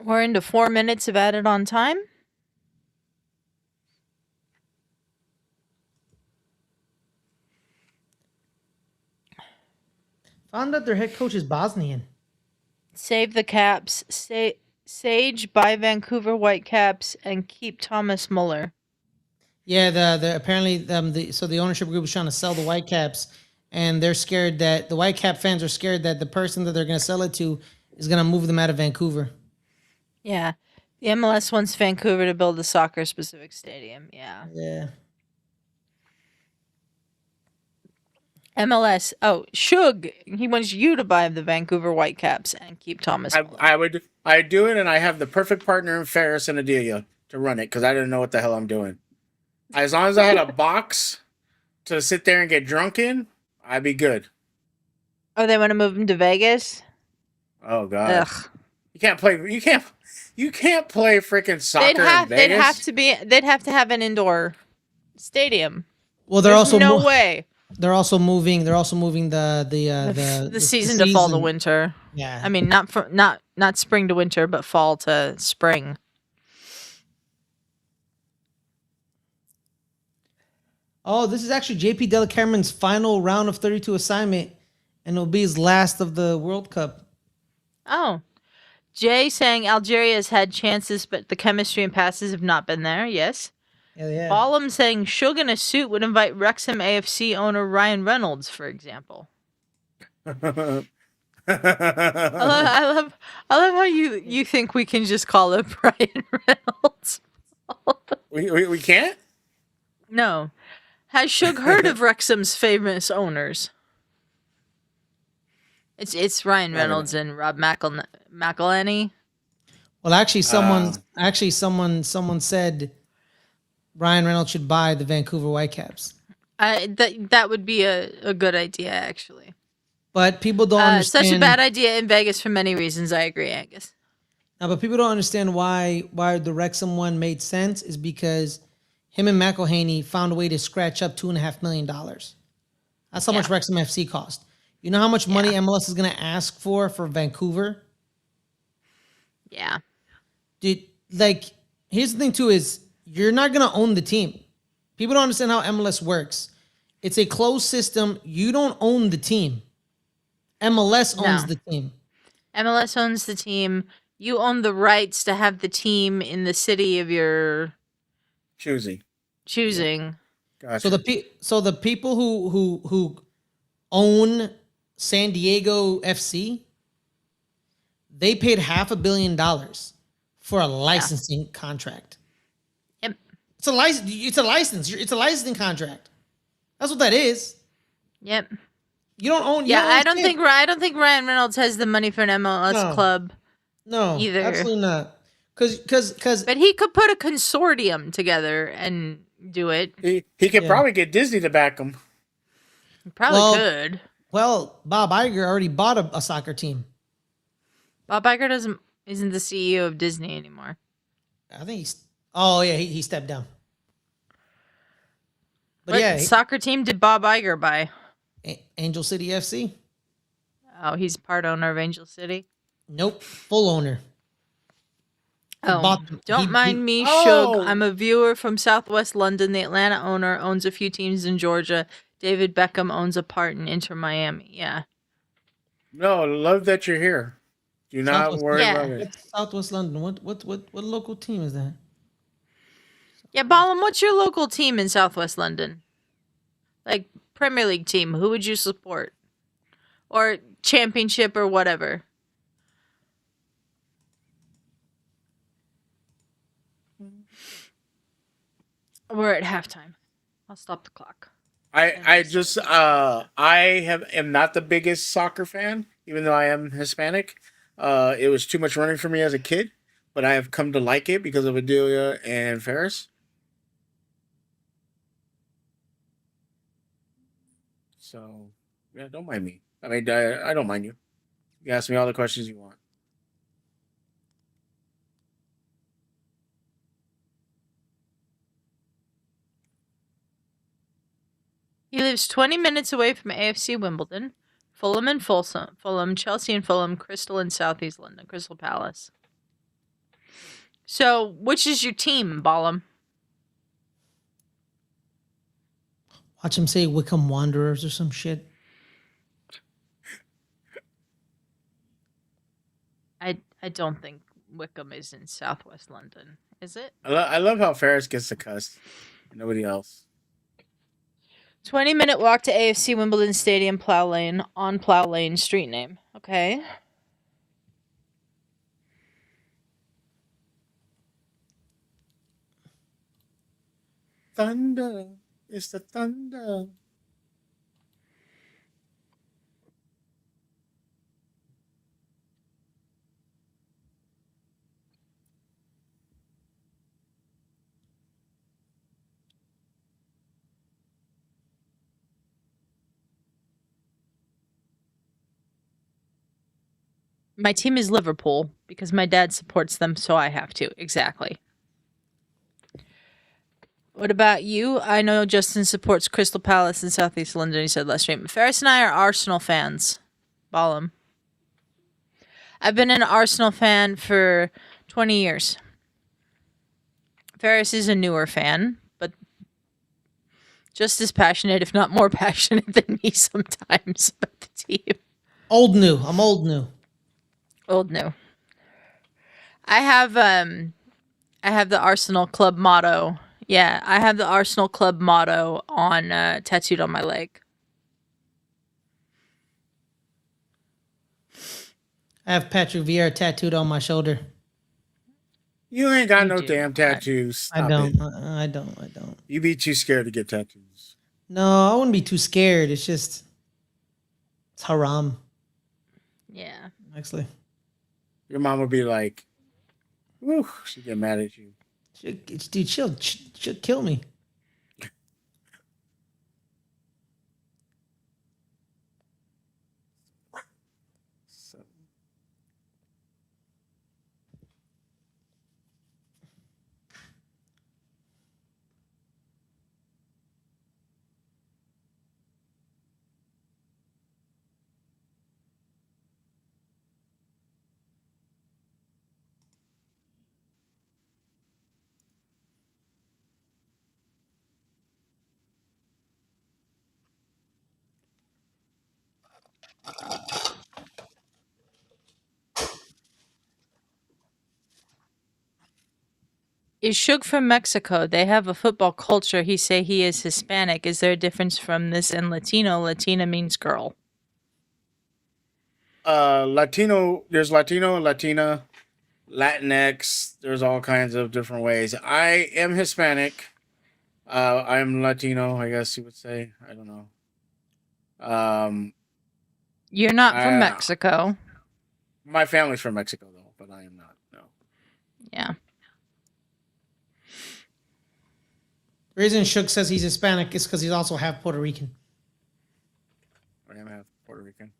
We're into 4 minutes of added on time. Found out their head coach is Bosnian. Save the Caps. Sage, buy Vancouver Whitecaps, and keep Thomas Muller. Yeah, the apparently the ownership group is trying to sell the Whitecaps, and they're scared that the Whitecap fans are scared that the person that they're going to sell it to is going to move them out of Vancouver. Yeah. The MLS wants Vancouver to build a soccer-specific stadium. Yeah. Yeah. MLS. Oh, Shug. He wants you to buy the Vancouver Whitecaps and keep Thomas Muller. I do it, and I have the perfect partner in Ferris and Adelia to run it because I didn't know what the hell I'm doing. As long as I had a box to sit there and get drunk in, I'd be good. Oh, they want to move him to Vegas? Oh God, Ugh. you can't play. You can't play freaking soccer in Vegas. They'd have to have an indoor stadium. Well, There's no way. They're also moving The season to fall to winter. Yeah. I mean, not spring to winter, but fall to spring. Oh, this is actually JP Delacameron's final round of 32 assignment, and it'll be his last of the World Cup. Oh. Jay saying Algeria has had chances, but the chemistry and passes have not been there. Yes. Yeah. Ballum saying Shug in a suit would invite Wrexham AFC owner Ryan Reynolds, for example. I love how you think we can just call up Ryan Reynolds. we can't? No. Has Shug heard of Wrexham's famous owners? It's Ryan Reynolds and Rob McElhenney. Well, actually, someone said Ryan Reynolds should buy the Vancouver Whitecaps. That would be a good idea, actually. But people don't understand. Such a bad idea in Vegas for many reasons. I agree, Angus. No, but people don't understand why the Wrexham one made sense is because him and McElhaney found a way to scratch up $2.5 million. That's how much Wrexham FC cost. You know how much money MLS is going to ask for Vancouver? Yeah. Dude, here's the thing too is you're not going to own the team. People don't understand how MLS works. It's a closed system. You don't own the team. MLS owns the team. MLS owns the team. You own the rights to have the team in the city of your choosing. Gotcha. So the people who own San Diego FC, they paid $500 million for a licensing contract. Yep. It's a license. It's a licensing contract. That's what that is. Yep. You don't own. I don't think Ryan Reynolds has the money for an MLS club. No, either. Absolutely not. Because. But he could put a consortium together and do it. He could probably get Disney to back him. He probably could. Well, Bob Iger already bought a soccer team. Bob Iger isn't the CEO of Disney anymore. I think he stepped down. But what soccer team did Bob Iger buy? Angel City FC. Oh, he's part owner of Angel City? Nope, full owner. Don't mind me, Shug. I'm a viewer from Southwest London. The Atlanta owner owns a few teams in Georgia. David Beckham owns a part in Inter Miami. Yeah. No, love that you're here. Do not worry about it. Southwest London. What local team is that? Yeah, Ballum, what's your local team in Southwest London? Like Premier League team. Who would you support? Or championship or whatever. We're at halftime. I'll stop the clock. I am not the biggest soccer fan, even though I am Hispanic. It was too much running for me as a kid, but I have come to like it because of Adelia and Ferris. So, yeah, don't mind me. I mean, I don't mind you. You can ask me all the questions you want. He lives 20 minutes away from AFC Wimbledon, Fulham and Fulham, Chelsea and Fulham, Crystal and Southeast London, Crystal Palace. So, which is your team, Ballum? Watch him say Wickham Wanderers or some shit. I don't think Wickham is in Southwest London, is it? I love how Ferris gets the cuss. Nobody else. 20-minute walk to AFC Wimbledon Stadium, Plough Lane, on Plough Lane, street name. Okay. Thunder. It's the thunder. My team is Liverpool because my dad supports them, so I have to. Exactly. What about you? I know Justin supports Crystal Palace in Southeast London. He said last stream. Ferris and I are Arsenal fans. Ballum. I've been an Arsenal fan for 20 years. Ferris is a newer fan, but just as passionate, if not more passionate than me sometimes about the team. Old new. I'm old new. Old new. I have the Arsenal club motto. Yeah, I have the Arsenal club motto on tattooed on my leg. I have Patrick Vieira tattooed on my shoulder. You ain't got You no do. damn tattoos. Stop I don't. it. I don't. You be too scared to get tattoos. No, I wouldn't be too scared. It's just it's haram. Yeah. Actually, Your mom would be like, "Woo," she'd get mad at you. dude, she'll kill me. So, Is Shug from Mexico? They have a football culture. He say he is Hispanic. Is there a difference from this and Latino? Latina means girl. Latino. There's Latino and Latina, Latinx. There's all kinds of different ways. I am Hispanic. I'm Latino. I guess you would say. I don't know. You're not from I- Mexico. My family's from Mexico though, but I am not. No. Yeah. The reason Shook says he's Hispanic is because he's also half Puerto Rican. I am half Puerto Rican.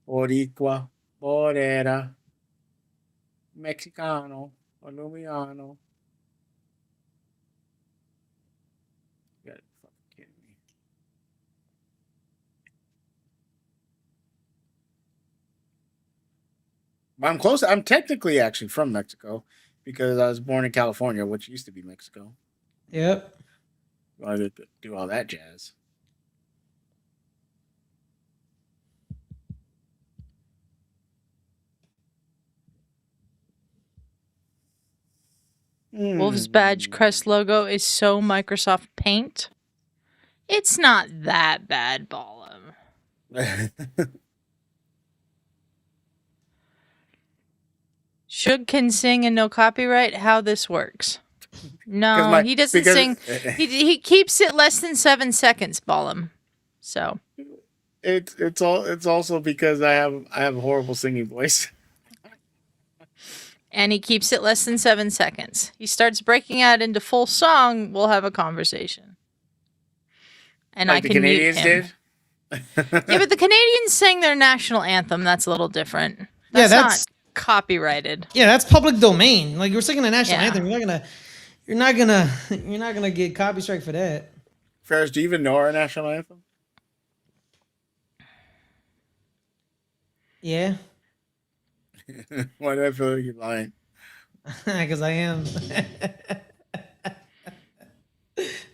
Boricua, Borera, Mexicano, Colombiano. You gotta be fucking kidding me. But I'm close. I'm technically actually from Mexico because I was born in California, which used to be Mexico. Yep. Wanted to do all that jazz. Wolf's badge crest logo is so Microsoft Paint. It's not that bad, Ballum. Shug can sing and no copyright. How this works? No, he doesn't sing. He keeps it less than 7 seconds, Ballum. So It's also because I have a horrible singing voice. and he keeps it less than 7 seconds. He starts breaking out into full song. We'll have a conversation. And Like I the can Canadians mute him. did. Yeah, but the Canadians sang their national anthem. That's a little different. Yeah, That's not copyrighted. Yeah, that's public domain. Like, you're singing the national Yeah. anthem. You're not gonna get copy strike for that. Ferris, do you even know our national anthem? Yeah, Why do I feel like you're lying? because I am.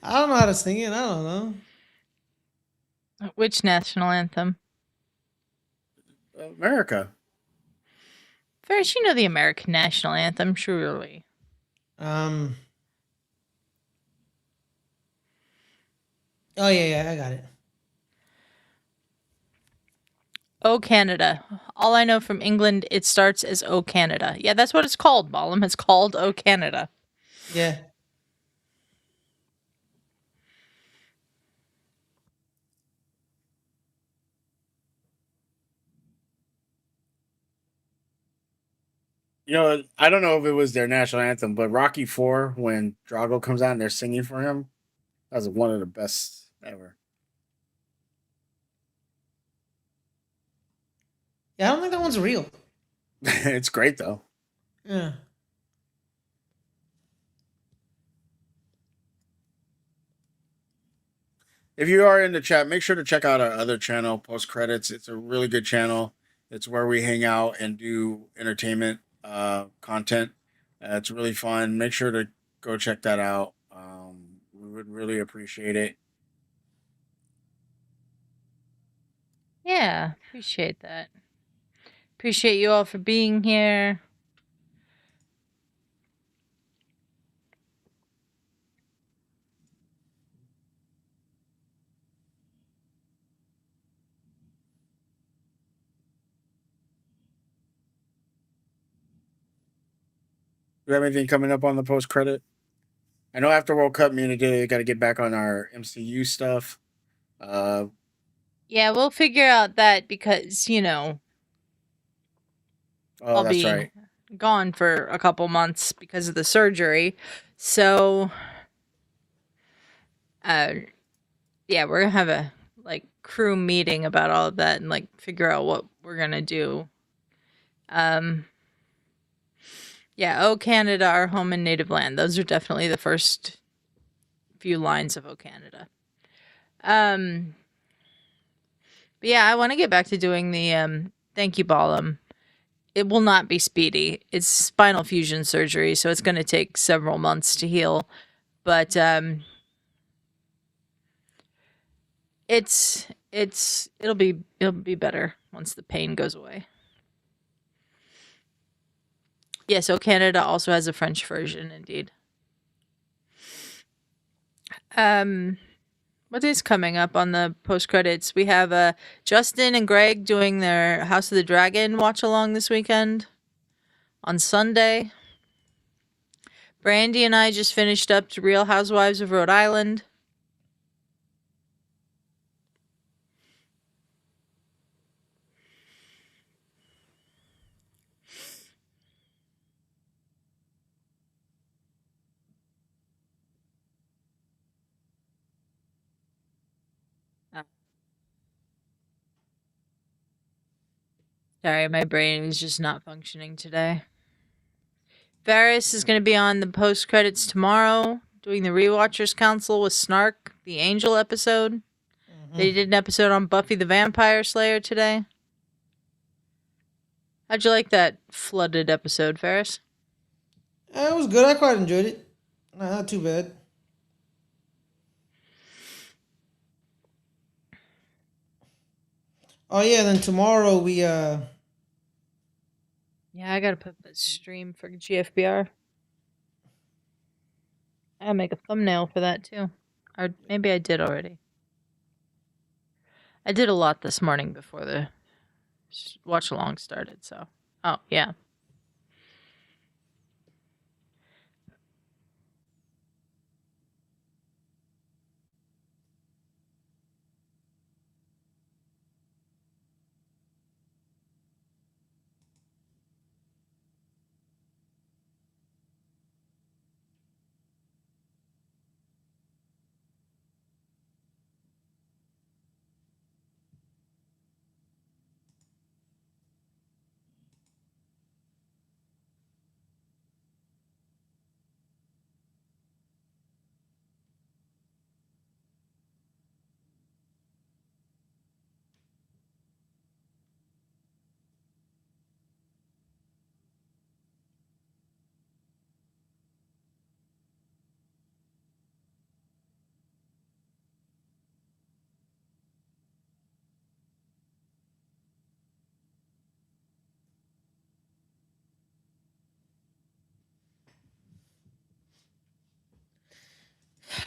I don't know how to sing it. I don't know. Which national anthem? America. Ferris, you know the American national anthem, surely. Oh yeah, I got it. Oh, Canada. All I know from England, it starts as Oh, Canada. Yeah, that's what it's called, Ballum. It's called Oh, Canada. Yeah. You know, I don't know if it was their national anthem, but Rocky IV, when Drago comes out and they're singing for him, that was one of the best ever. Yeah, I don't think that one's real. It's great though. Yeah. If you are in the chat, make sure to check out our other channel, Post Credits. It's a really good channel. It's where we hang out and do entertainment content. It's really fun. Make sure to go check that out. We would really appreciate it. Yeah, appreciate that. Appreciate you all for being here. Do you have anything coming up on the post credit? I know after World Cup, me and Adelia got to get back on our MCU stuff. Yeah, we'll figure out that because, Oh, I'll that's be right. gone for a couple months because of the surgery. So, yeah, we're gonna have a crew meeting about all of that and figure out what we're gonna do. Yeah, "Oh Canada, our home and native land." Those are definitely the first few lines of "Oh Canada." But yeah, I want to get back to doing the thank you ballum. It will not be speedy. It's spinal fusion surgery, so it's going to take several months to heal. But it'll be better once the pain goes away. Yeah, so Canada also has a French version, indeed. What is coming up on the post credits? We have Justin and Greg doing their House of the Dragon watch along this weekend on Sunday. Brandy and I just finished up to Real Housewives of Rhode Island. Sorry, my brain is just not functioning today. Varys is going to be on the post credits tomorrow, doing the Rewatchers Council with Snark, the Angel episode. They did an episode on Buffy the Vampire Slayer today. How'd you like that flooded episode, Ferris? It was good. I quite enjoyed it. Not too bad. Oh yeah, then tomorrow we Yeah, I gotta put the stream for GFBR. I gotta make a thumbnail for that too. Or maybe I did already. I did a lot this morning before the watch along started, so. Oh, yeah.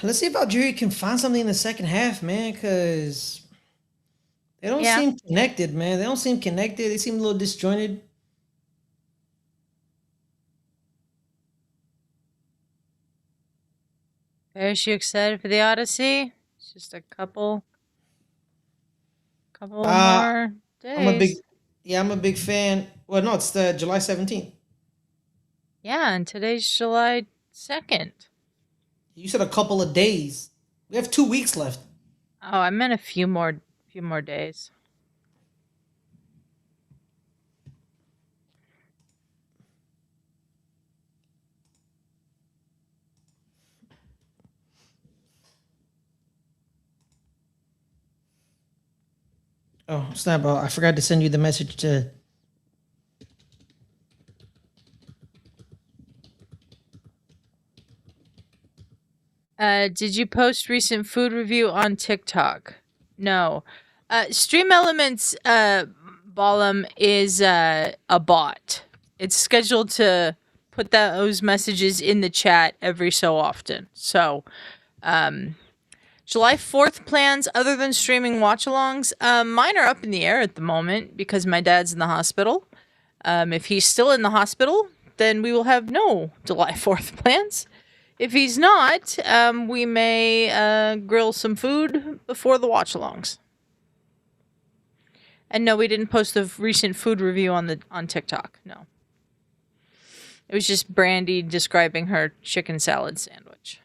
let's see if Algeria can find something in the second half, man, because they don't Yeah. seem connected, man. They don't seem connected. They seem a little disjointed. Ferris, you excited for the Odyssey? It's just a couple more I'm a big, days. yeah, I'm a big fan. Well, no, it's the July 17th. Yeah, and today's July 2nd. You said a couple of days. We have 2 weeks left. Oh, I meant a few more days. Oh, snap! I forgot to send you the message to. Did you post recent food review on TikTok? No. Stream Elements Balam is a bot. It's scheduled to put those messages in the chat every so often. So, July 4th plans other than streaming watch-alongs, mine are up in the air at the moment because my dad's in the hospital. If he's still in the hospital, then we will have no July 4th plans. If he's not, we may grill some food before the watch-alongs. And no, we didn't post the recent food review on TikTok. No, it was just Brandy describing her chicken salad sandwich.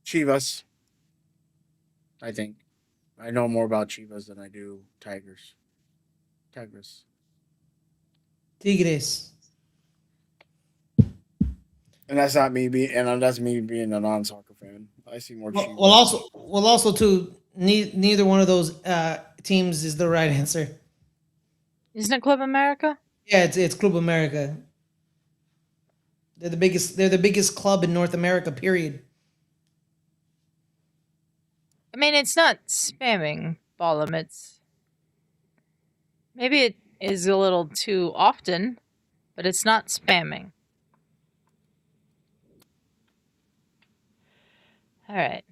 Chivas. I think I know more about Chivas than I do Tigers. Tigers. Tigres. And that's not me being, and that's me being a non-soccer fan. I see more Chivas. Also, too. Neither one of those teams is the right answer. Isn't it Club America? Yeah, it's Club America. They're the biggest. They're the biggest club in North America. Period. I mean, it's not spamming, Balam. It's maybe it is a little too often, but it's not spamming. All right.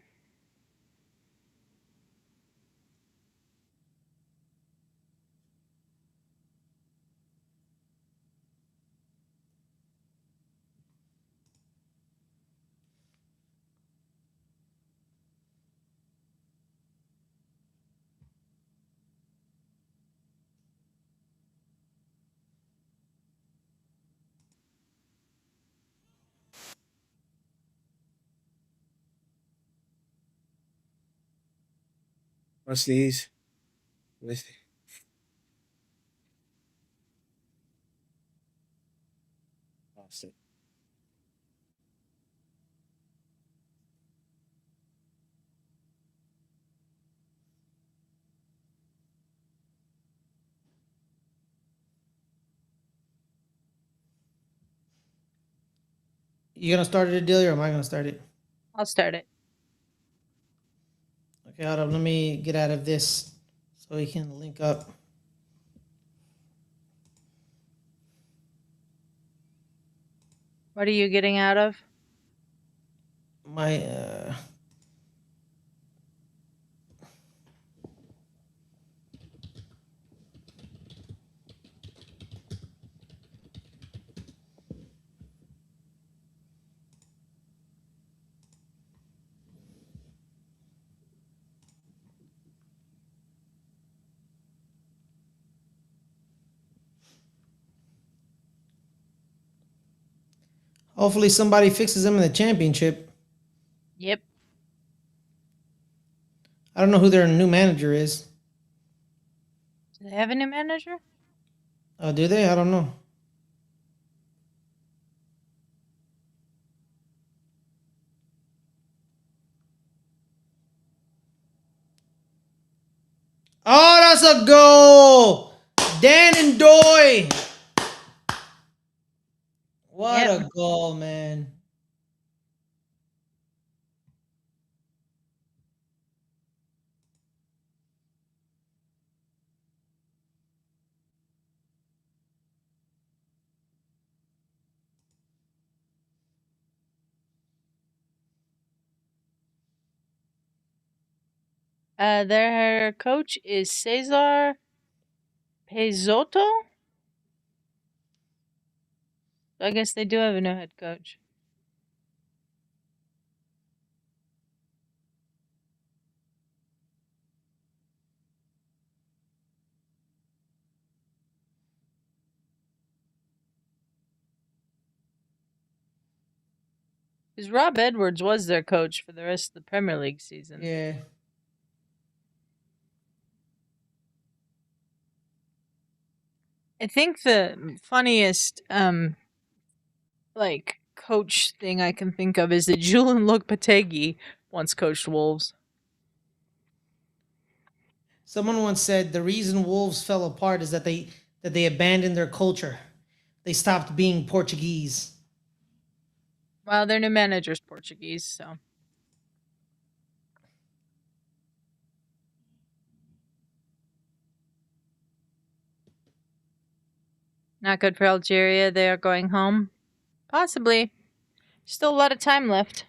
What's these? What's the- Lost it. You gonna start it, Adelia, or am I gonna start it? I'll start it. Okay, hold up. Let me get out of this so we can link up. What are you getting out of? My hopefully somebody fixes them in the championship. Yep. I don't know who their new manager is. Do they have a new manager? Oh, do they? I don't know. Oh, that's a goal! Dan and Doy! What Yep. a goal, man. Their coach is Cesar Pezotto. I guess they do have a new head coach. Because Rob Edwards was their coach for the rest of the Premier League season. Yeah. I think the funniest like coach thing I can think of is that Julian Lopetegui once coached Wolves. Someone once said the reason Wolves fell apart is that they abandoned their culture. They stopped being Portuguese. Well, their new manager's Portuguese, so. Not good for Algeria. They are going home. Possibly. Still a lot of time left.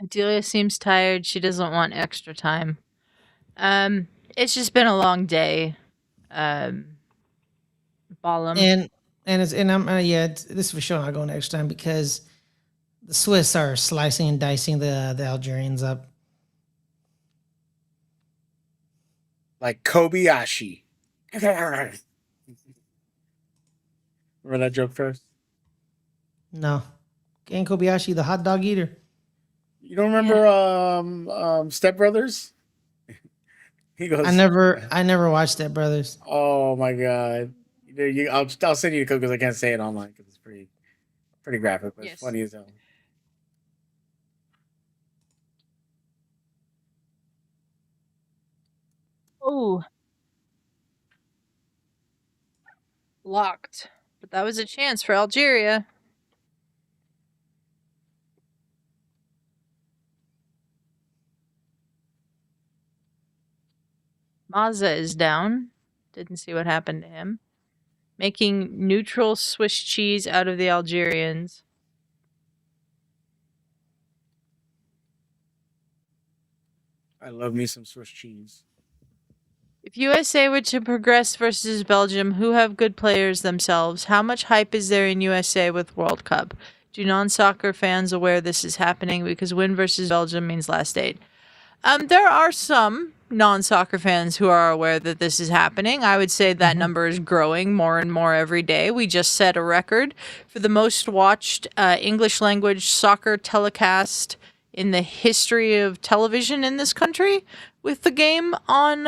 Adelia seems tired. She doesn't want extra time. It's just been a long day. Balam. And I'm this is for sure not going next time because the Swiss are slicing and dicing the Algerians up. Like Kobayashi. Remember that joke first? No, Ken Kobayashi, the hot dog eater. You don't remember Step Brothers? He goes, I never watched that, brothers. "Oh my god!" I'll send you the code because I can't say it online because it's pretty graphic, but it's funny as hell. Oh. Locked. But that was a chance for Algeria. Maza is down. Didn't see what happened to him. Making neutral Swiss cheese out of the Algerians. I love me some Swiss cheese. If USA were to progress versus Belgium, who have good players themselves, how much hype is there in USA with World Cup? Do non-soccer fans aware this is happening? Because win versus Belgium means last eight. There are some non-soccer fans who are aware that this is happening. I would say that number is growing more and more every day. We just set a record for the most watched English language soccer telecast in the history of television in this country with the game on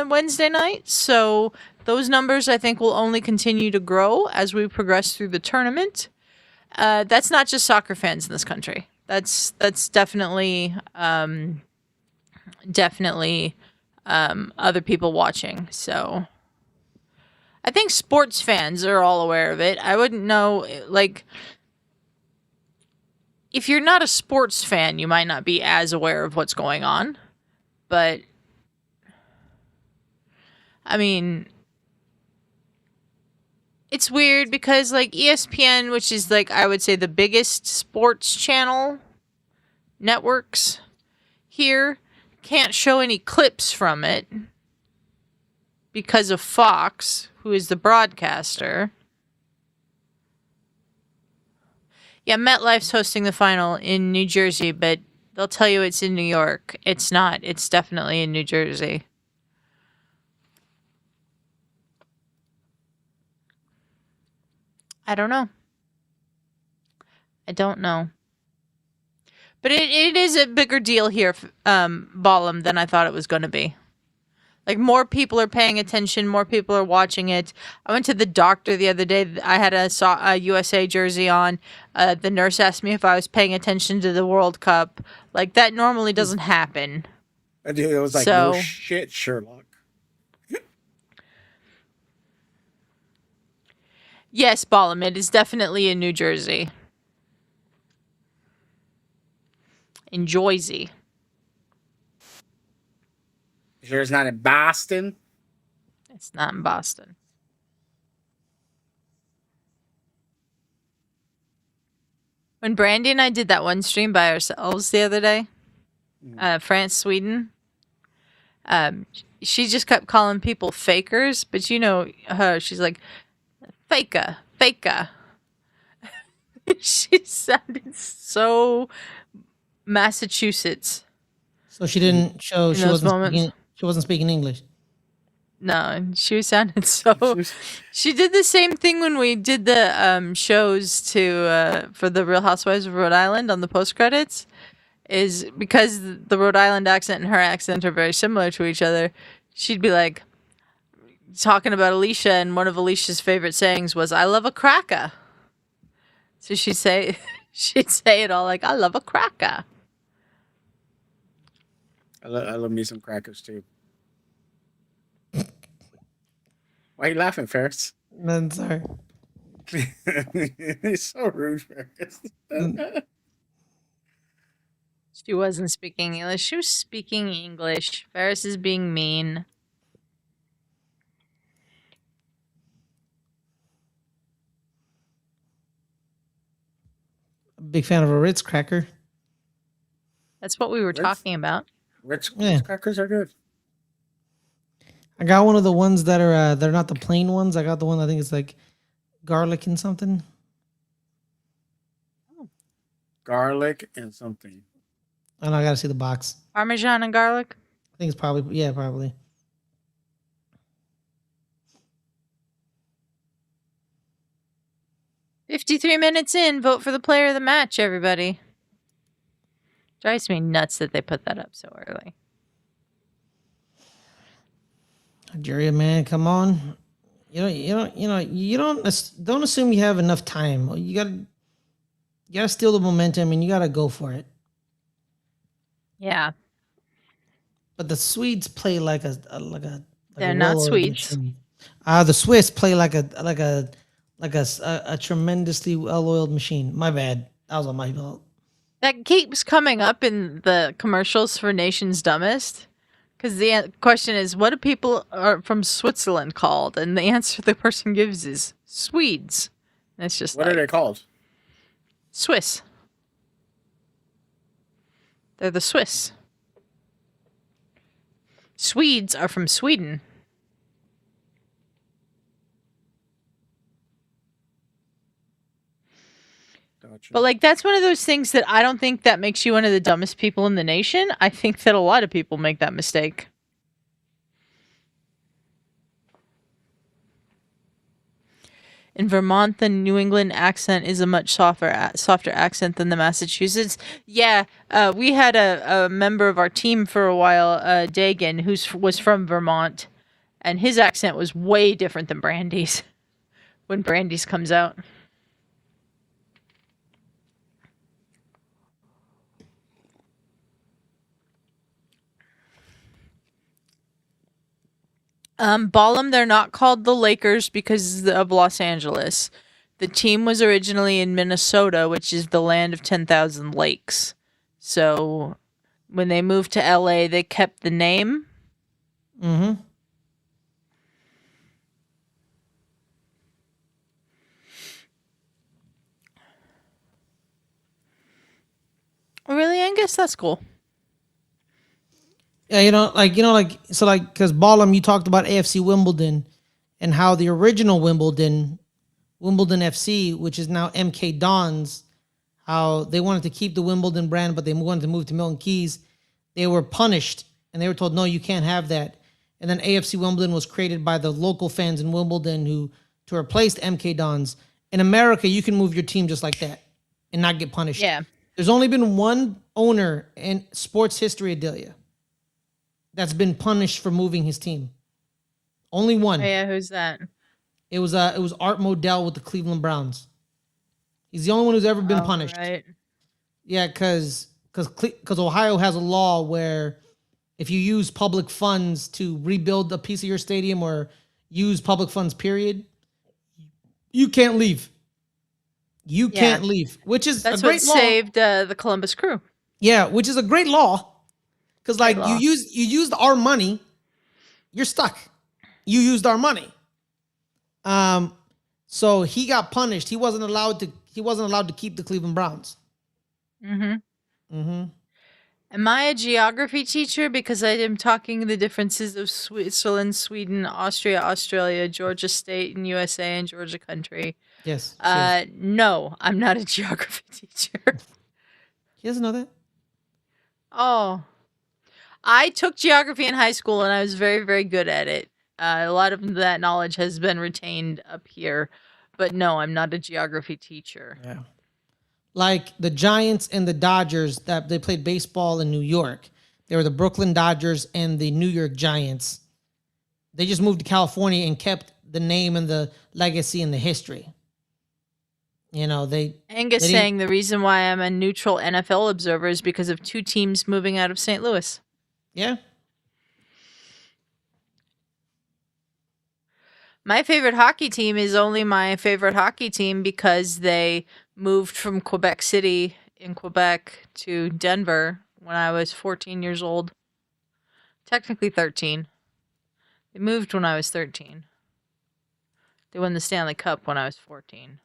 Wednesday night. So those numbers, I think, will only continue to grow as we progress through the tournament. That's not just soccer fans in this country. That's definitely other people watching. So I think sports fans are all aware of it. I wouldn't know, like, if you're not a sports fan, you might not be as aware of what's going on. But I mean, it's weird because like ESPN, which is like I would say the biggest sports channel networks here, can't show any clips from it because of Fox, who is the broadcaster. Yeah, MetLife's hosting the final in New Jersey, but they'll tell you it's in New York. It's not. It's definitely in New Jersey. I don't know. But it is a bigger deal here, Balam, than I thought it was going to be. Like, more people are paying attention. More people are watching it. I went to the doctor the other day. I had a USA jersey on. The nurse asked me if I was paying attention to the World Cup. Like, that normally doesn't happen. It was like, no shit, Sherlock. Yes, Balam, it is definitely in New Jersey. in Jersey. You sure it's not in Boston? It's not in Boston. When Brandy and I did that one stream by ourselves the other day, France, Sweden, she just kept calling people fakers, but you know her, she's like, faker, faker. She sounded so Massachusetts. So she didn't show. In those moments. She wasn't speaking English. No, she sounded so. She did the same thing when we did the shows for the Real Housewives of Rhode Island on the post credits. Is because the Rhode Island accent and her accent are very similar to each other. She'd be like talking about Alicia, and one of Alicia's favorite sayings was, "I love a cracker." So she'd say it all like, "I love a cracker." I love me some crackers too. Why are you laughing, Ferris? I'm sorry. It's so rude, Ferris. She wasn't speaking English. She was speaking English. Ferris is being mean. Big fan of a Ritz cracker. That's what we were talking about. Ritz Yeah. crackers are good. I got one of the ones that are they're not the plain ones. I got the one I think it's like garlic and something. Garlic and something. And I gotta see the box. Parmesan and garlic? I think it's probably. 53 minutes in, vote for the player of the match, everybody. Drives me nuts that they put that up so early. Algeria, man, come on. You don't assume you have enough time. You gotta steal the momentum and you gotta go for it. Yeah. But the Swedes play like a They're not well-oiled Swedes. machine. The Swiss play like a tremendously well-oiled machine. My bad. That was on my fault. That keeps coming up in the commercials for Nation's Dumbest. Because the question is, what do people from Switzerland called? And the answer the person gives is Swedes. And it's just what are they called? Swiss. They're the Swiss. Swedes are from Sweden. Gotcha. But like that's one of those things that I don't think that makes you one of the dumbest people in the nation. I think that a lot of people make that mistake. In Vermont, the New England accent is a much softer accent than the Massachusetts. Yeah, we had a member of our team for a while, Dagan, who was from Vermont, and his accent was way different than Brandy's when Brandy's comes out. Ballum, they're not called the Lakers because of Los Angeles. The team was originally in Minnesota, which is the land of 10,000 lakes. So when they moved to LA, they kept the name. Mm-hmm. Really, Angus? That's cool. Yeah, because Ballum, you talked about AFC Wimbledon and how the original Wimbledon FC, which is now MK Dons, how they wanted to keep the Wimbledon brand, but they wanted to move to Milton Keyes. They were punished and they were told, no, you can't have that. And then AFC Wimbledon was created by the local fans in Wimbledon to replace MK Dons. In America, you can move your team just like that and not get punished. Yeah. There's only been one owner in sports history, Adelia, that's been punished for moving his team. Only one. Oh, yeah, who's that? It was Art Modell with the Cleveland Browns. He's the only one who's ever been punished. Right. Yeah, because Ohio has a law where if you use public funds to rebuild a piece of your stadium or use public funds, period, you can't leave. You can't leave, which is That's a great what law. saved the Columbus Crew. Yeah, which is a great law because like law. you used our money, you're stuck. You used our money. So he got punished. He wasn't allowed to keep the Cleveland Browns. Am I a geography teacher because I am talking the differences of Switzerland, Sweden, Austria, Australia, Georgia State, and USA, and Georgia country? Yes. No, I'm not a geography teacher. He doesn't know that. Oh, I took geography in high school and I was very, very good at it. A lot of that knowledge has been retained up here, but no, I'm not a geography teacher. Yeah. Like the Giants and the Dodgers, that they played baseball in New York. They were the Brooklyn Dodgers and the New York Giants. They just moved to California and kept the name and the legacy and the history. You know, Angus saying the reason why I'm a neutral NFL observer is because of 2 teams moving out of St. Louis. Yeah. My favorite hockey team is only my favorite hockey team because they moved from Quebec City in Quebec to Denver when I was 14 years old. Technically 13. They moved when I was 13. They won the Stanley Cup when I was 14.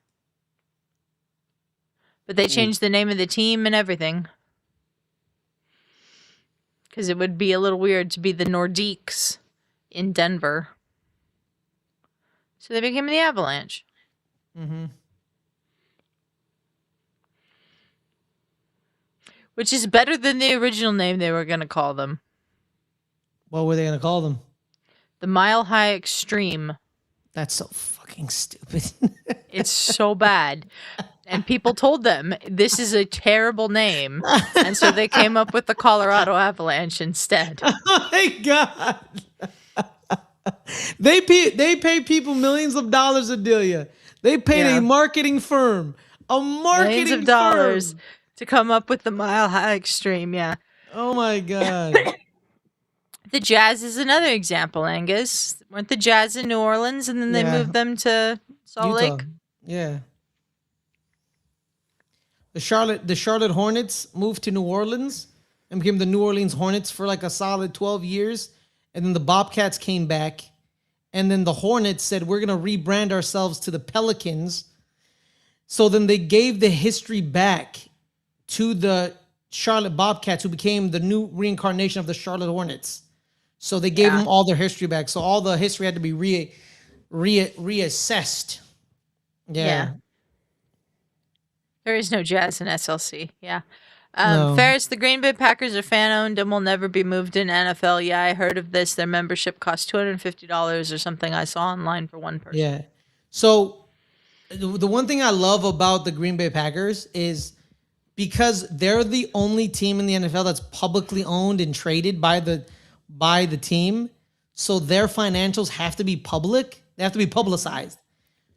But they changed the name of the team and everything. Because it would be a little weird to be the Nordiques in Denver. So they became the Avalanche. Which is better than the original name they were going to call them. What were they going to call them? The Mile High Extreme. That's so fucking stupid. It's so bad. And people told them, this is a terrible name. And so they came up with the Colorado Avalanche instead. Oh my God. They pay people millions of dollars, Adelia. They paid a marketing firm. Millions of dollars to come up with the Mile High Extreme, yeah. Oh my God. The Jazz is another example, Angus. Weren't the Jazz in New Orleans and then they moved them to Salt Utah. Lake? Yeah. The Charlotte Hornets moved to New Orleans and became the New Orleans Hornets for like a solid 12 years. And then the Bobcats came back. And then the Hornets said, we're going to rebrand ourselves to the Pelicans. So then they gave the history back to the Charlotte Bobcats, who became the new reincarnation of the Charlotte Hornets. So they gave them all their history back. So all the history had to be reassessed. Yeah. There is no Jazz in SLC. Yeah. No. Ferris, the Green Bay Packers are fan-owned and will never be moved in NFL. Yeah, I heard of this. Their membership costs $250 or something I saw online for one person. Yeah. So the one thing I love about the Green Bay Packers is because they're the only team in the NFL that's publicly owned and traded by the team. So their financials have to be public. They have to be publicized.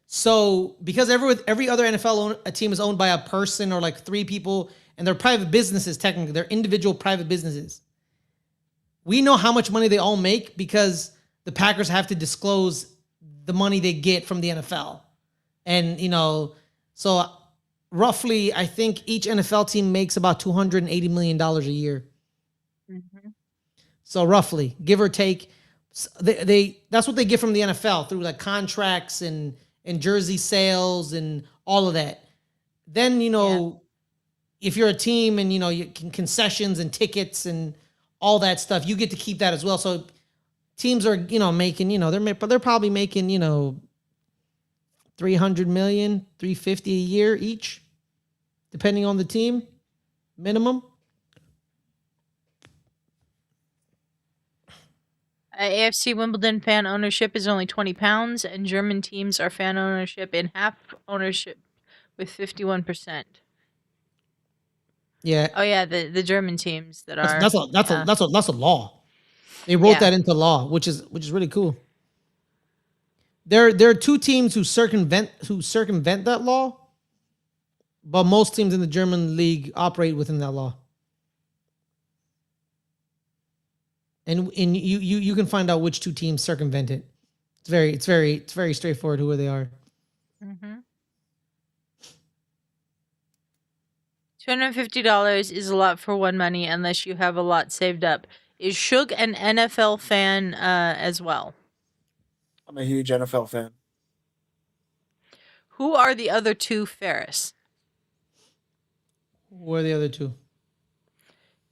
So because every other NFL team is owned by a person or like 3 people, and they're private businesses, technically. They're individual private businesses. We know how much money they all make because the Packers have to disclose the money they get from the NFL. And, so roughly, I think each NFL team makes about $280 million a year. Mm-hmm. So roughly, give or take, that's what they get from the NFL through like contracts and jersey sales and all of that. Then, if you're a team and, you can concessions and tickets and all that stuff, you get to keep that as well. So teams are, making, they're probably making, $300 million, $350 a year each, depending on the team, minimum. AFC Wimbledon fan ownership is only £20, and German teams are fan ownership in half ownership with 51%. Yeah. Oh yeah, the German teams that are that's a law. They wrote that into law, which is really cool. There are 2 teams who circumvent that law, but most teams in the German league operate within that law. And you can find out which 2 teams circumvent it. It's very straightforward who they are. Mm-hmm. $250 is a lot for one money unless you have a lot saved up. Is Shug an NFL fan as well? I'm a huge NFL fan. Who are the other two Ferris? Who are the other two?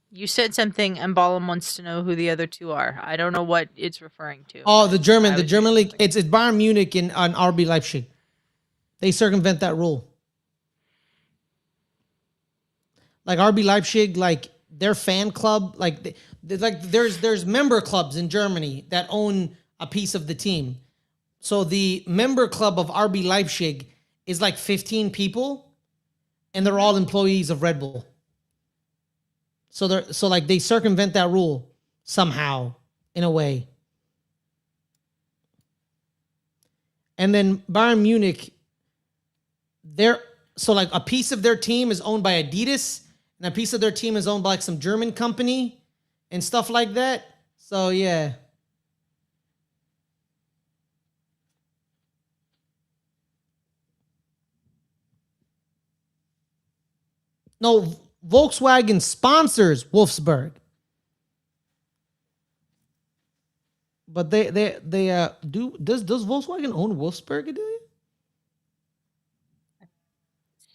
You said something, and Balam wants to know who the other two are. I don't know what it's referring to. Oh, the German I was league. reading something. It's Bayern Munich and RB Leipzig. They circumvent that rule. Like RB Leipzig, like their fan club, like there's member clubs in Germany that own a piece of the team. So the member club of RB Leipzig is like 15 people, and they're all employees of Red Bull. So they circumvent that rule somehow in a way. And then Bayern Munich, so like a piece of their team is owned by Adidas, and a piece of their team is owned by like some German company and stuff like that. So yeah. No, Volkswagen sponsors Wolfsburg. But they does Volkswagen own Wolfsburg, Adelia? Let's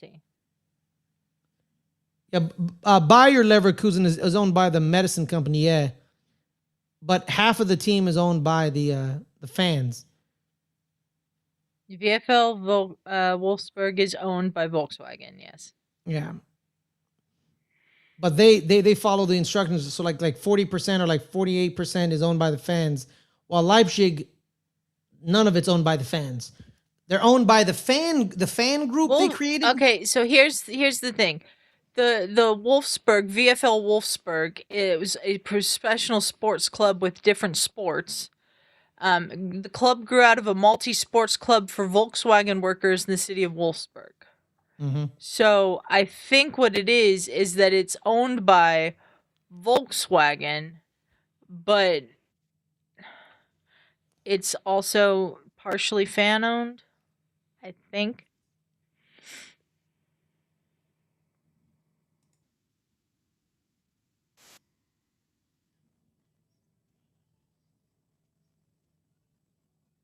see. Yeah, Bayer Leverkusen is owned by the medicine company, yeah. But half of the team is owned by the fans. VfL Wolfsburg is owned by Volkswagen, yes. Yeah. But they follow the instructions. So like 40% or like 48% is owned by the fans, while Leipzig, none of it's owned by the fans. They're owned by the fan group they created. Okay, so here's the thing. The Wolfsburg, VfL Wolfsburg, it was a professional sports club with different sports. The club grew out of a multi-sports club for Volkswagen workers in the city of Wolfsburg. Mm-hmm. So I think what it is that it's owned by Volkswagen, but it's also partially fan owned, I think.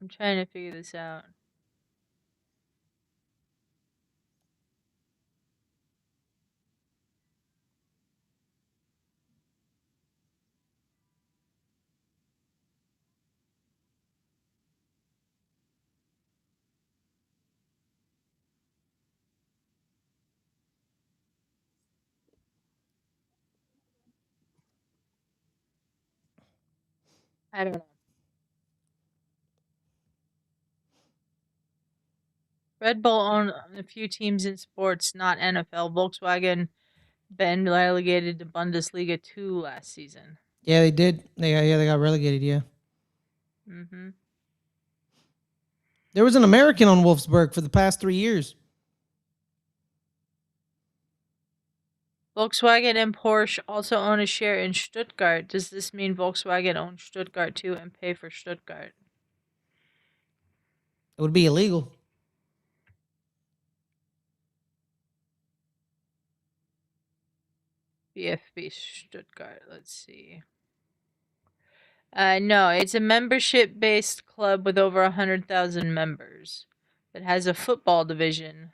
I'm trying to figure this out. I don't know. Red Bull own a few teams in sports, not NFL. Volkswagen been relegated to Bundesliga 2 last season. Yeah, they did. They got relegated. Yeah. Mm-hmm. There was an American on Wolfsburg for the past 3 years. Volkswagen and Porsche also own a share in Stuttgart. Does this mean Volkswagen owns Stuttgart too and pay for Stuttgart? It would be illegal. VfB Stuttgart. Let's see. No, it's a membership-based club with over 100,000 members that has a football division.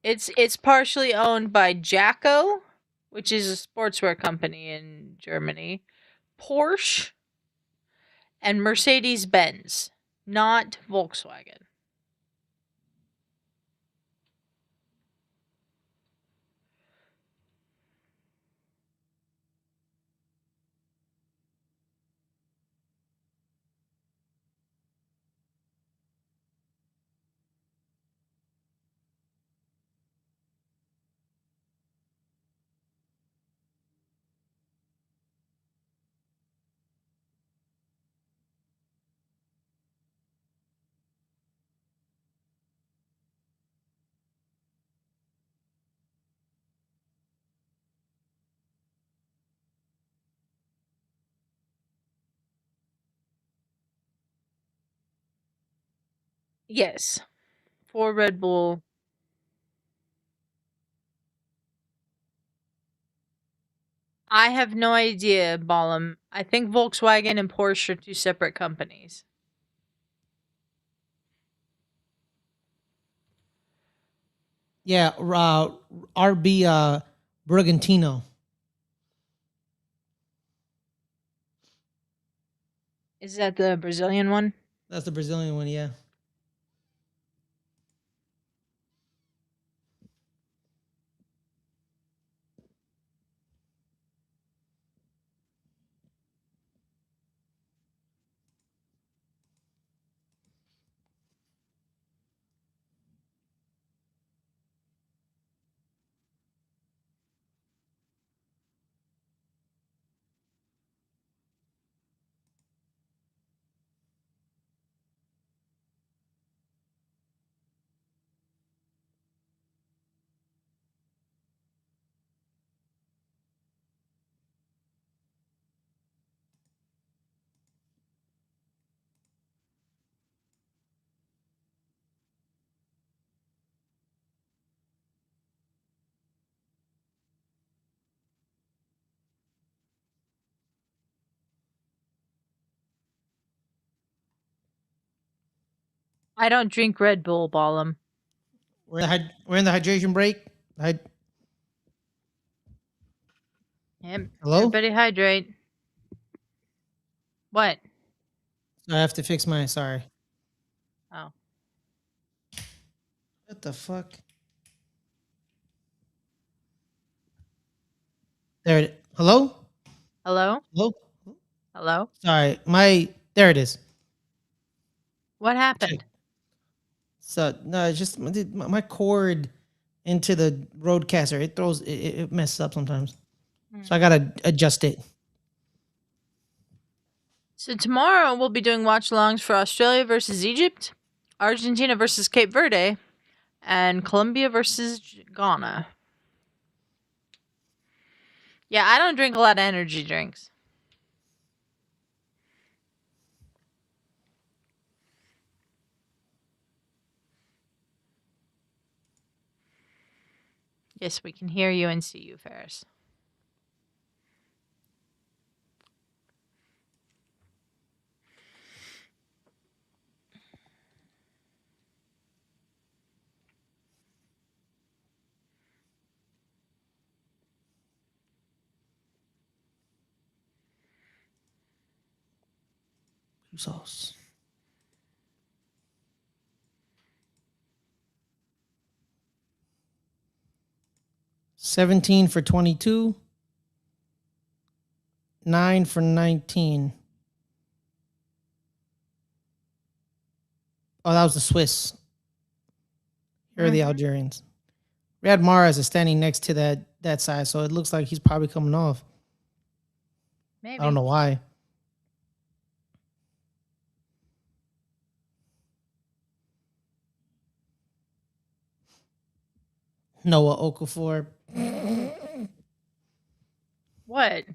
It's partially owned by Jacko, which is a sportswear company in Germany, Porsche, and Mercedes-Benz, not Volkswagen. Yes. for Red Bull. I have no idea, Balam. I think Volkswagen and Porsche are two separate companies. Yeah, RB Bragantino. Is that the Brazilian one? That's the Brazilian one, yeah. I don't drink Red Bull, Balam. We're in the hydration break. Yep. Hello? Everybody hydrate. What? I have to fix my. Sorry. Oh. What the fuck? There it. Hello? Hello? Hello? Hello? Sorry. There it is. What happened? So no, it's just my cord into the roadcaster. It throws it messes up sometimes. So I gotta adjust it. So tomorrow we'll be doing watch-alongs for Australia versus Egypt, Argentina versus Cape Verde, and Colombia versus Ghana. Yeah, I don't drink a lot of energy drinks. Yes, we can hear you and see you, Ferris. Sauce. $17 for 22. 9 for 19. Oh, that was the Swiss. Here are the Algerians. Riyad Mahrez is standing next to that side, so it looks like he's probably coming off. Maybe. I don't know why. Noah Okafor. What?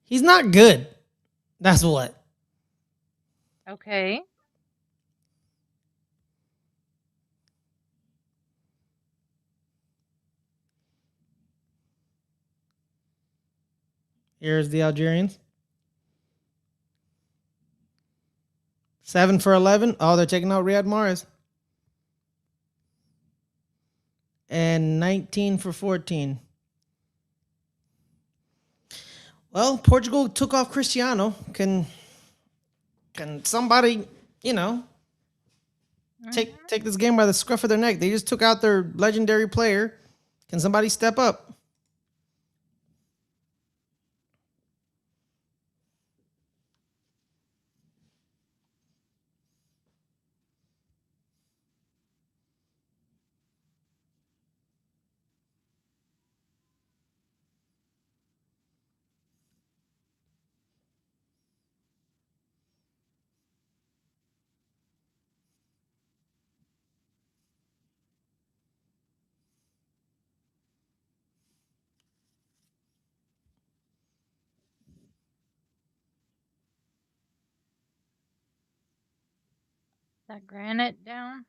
He's not good. That's what. Okay. Here's the Algerians. 7 for 11. Oh, they're taking out Riyad Mahrez. And 19 for 14. Well, Portugal took off Cristiano. Can somebody, take this game by the scruff of their neck? They just took out their legendary player. Can somebody step up? That granite down?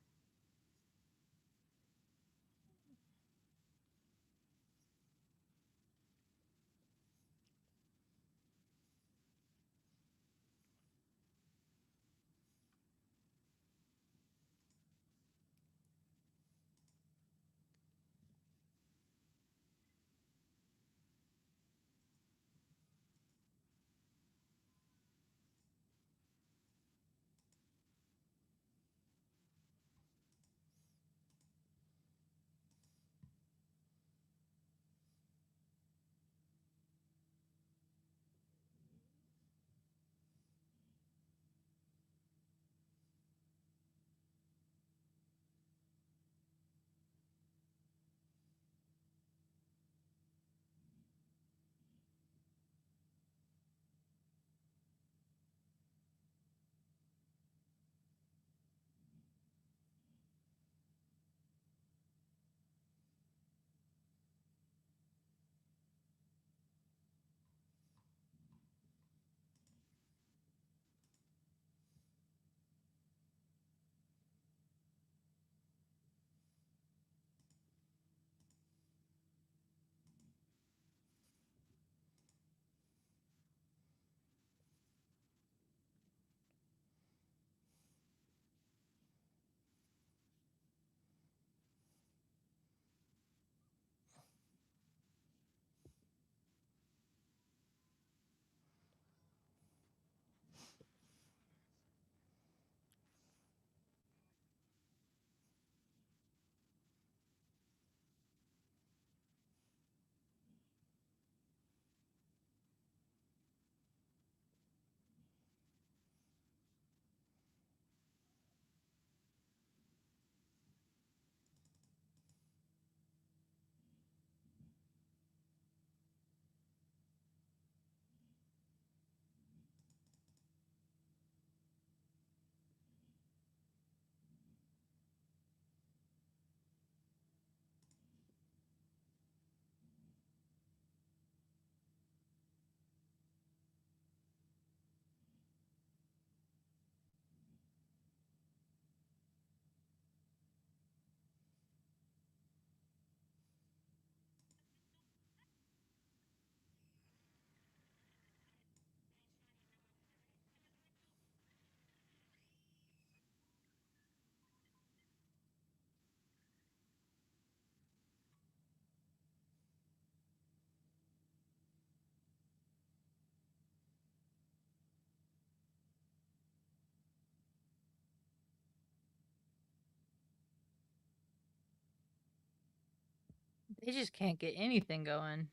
They just can't get anything going.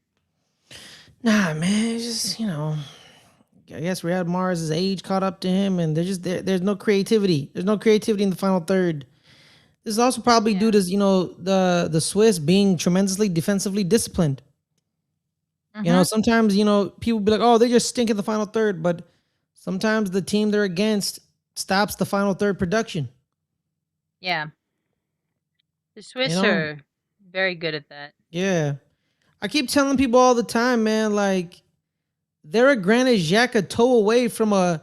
Nah, man, it's just I guess Riyad Mahrez' age caught up to him, and there's no creativity. There's no creativity in the final third. This is also probably due to the Swiss being tremendously defensively disciplined. Sometimes people be like, oh, they just stink in the final third, but sometimes the team they're against stops the final third production. Yeah. The Swiss are very good at that. Yeah. I keep telling people all the time, man, like they're a Granit Xhaka toe away from a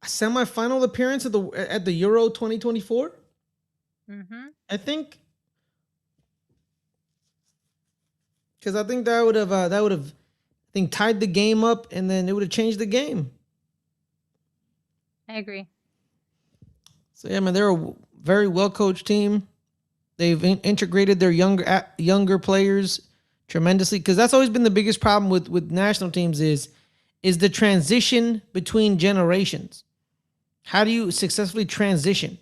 semifinal appearance at the Euro 2024. I think, because I think that would have tied the game up, and then it would have changed the game. I agree. So yeah, man, they're a very well coached team. They've integrated their younger players tremendously, because that's always been the biggest problem with national teams is the transition between generations. How do you successfully transition?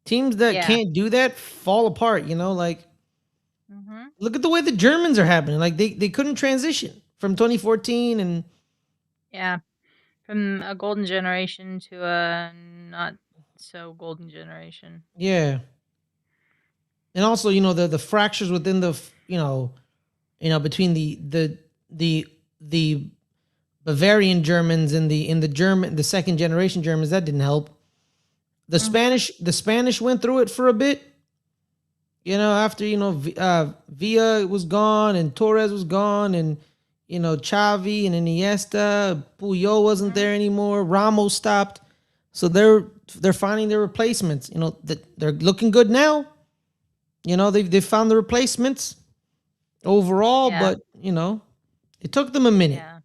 Teams that can't do that fall apart. Look at the way the Germans are happening. Like they couldn't transition from 2014 and from a golden generation to a not so golden generation. Yeah. And also, the fractures within the between the Bavarian Germans and the second generation Germans, that didn't help. The Spanish went through it for a bit. After Villa was gone and Torres was gone, and Xavi and Iniesta, Puyol wasn't there anymore. Ramos stopped, so they're finding their replacements. They're looking good now. They've found the replacements overall, but it took them a minute. Yeah,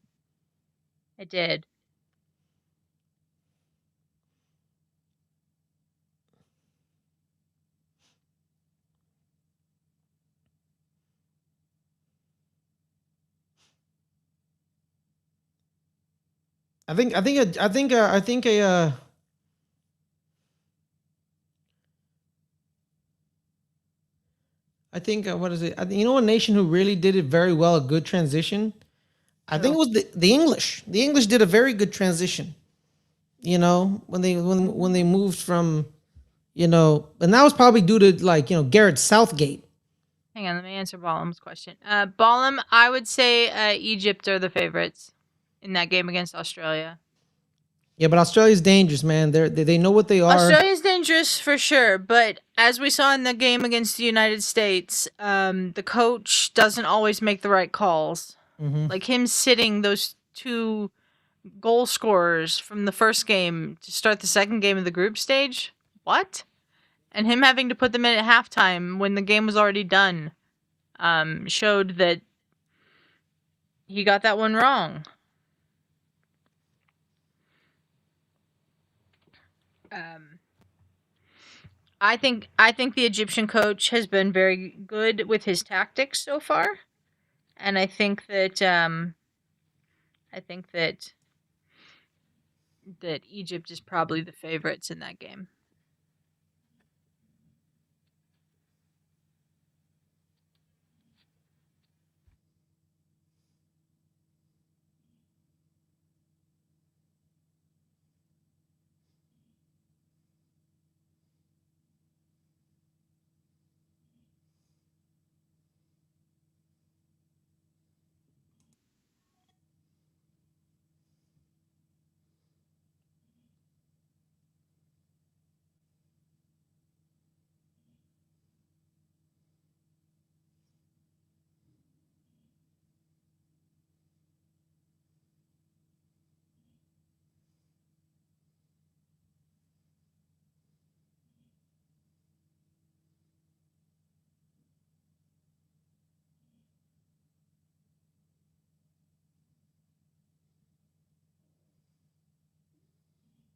it did. I think what is it? A nation who really did it very well, a good transition. I think it was the English. The English did a very good transition. When they moved from, and that was probably due to Garrett Southgate. Hang on, let me answer Balam's question. Balam, I would say Egypt are the favorites in that game against Australia. Yeah, but Australia's dangerous, man. They know what they are. Australia's dangerous for sure, but as we saw in the game against the United States, the coach doesn't always make the right calls. Like him sitting those two goal scorers from the first game to start the second game of the group stage. What? And him having to put them in at halftime when the game was already done showed that he got that one wrong. I think the Egyptian coach has been very good with his tactics so far, and I think that that Egypt is probably the favorites in that game.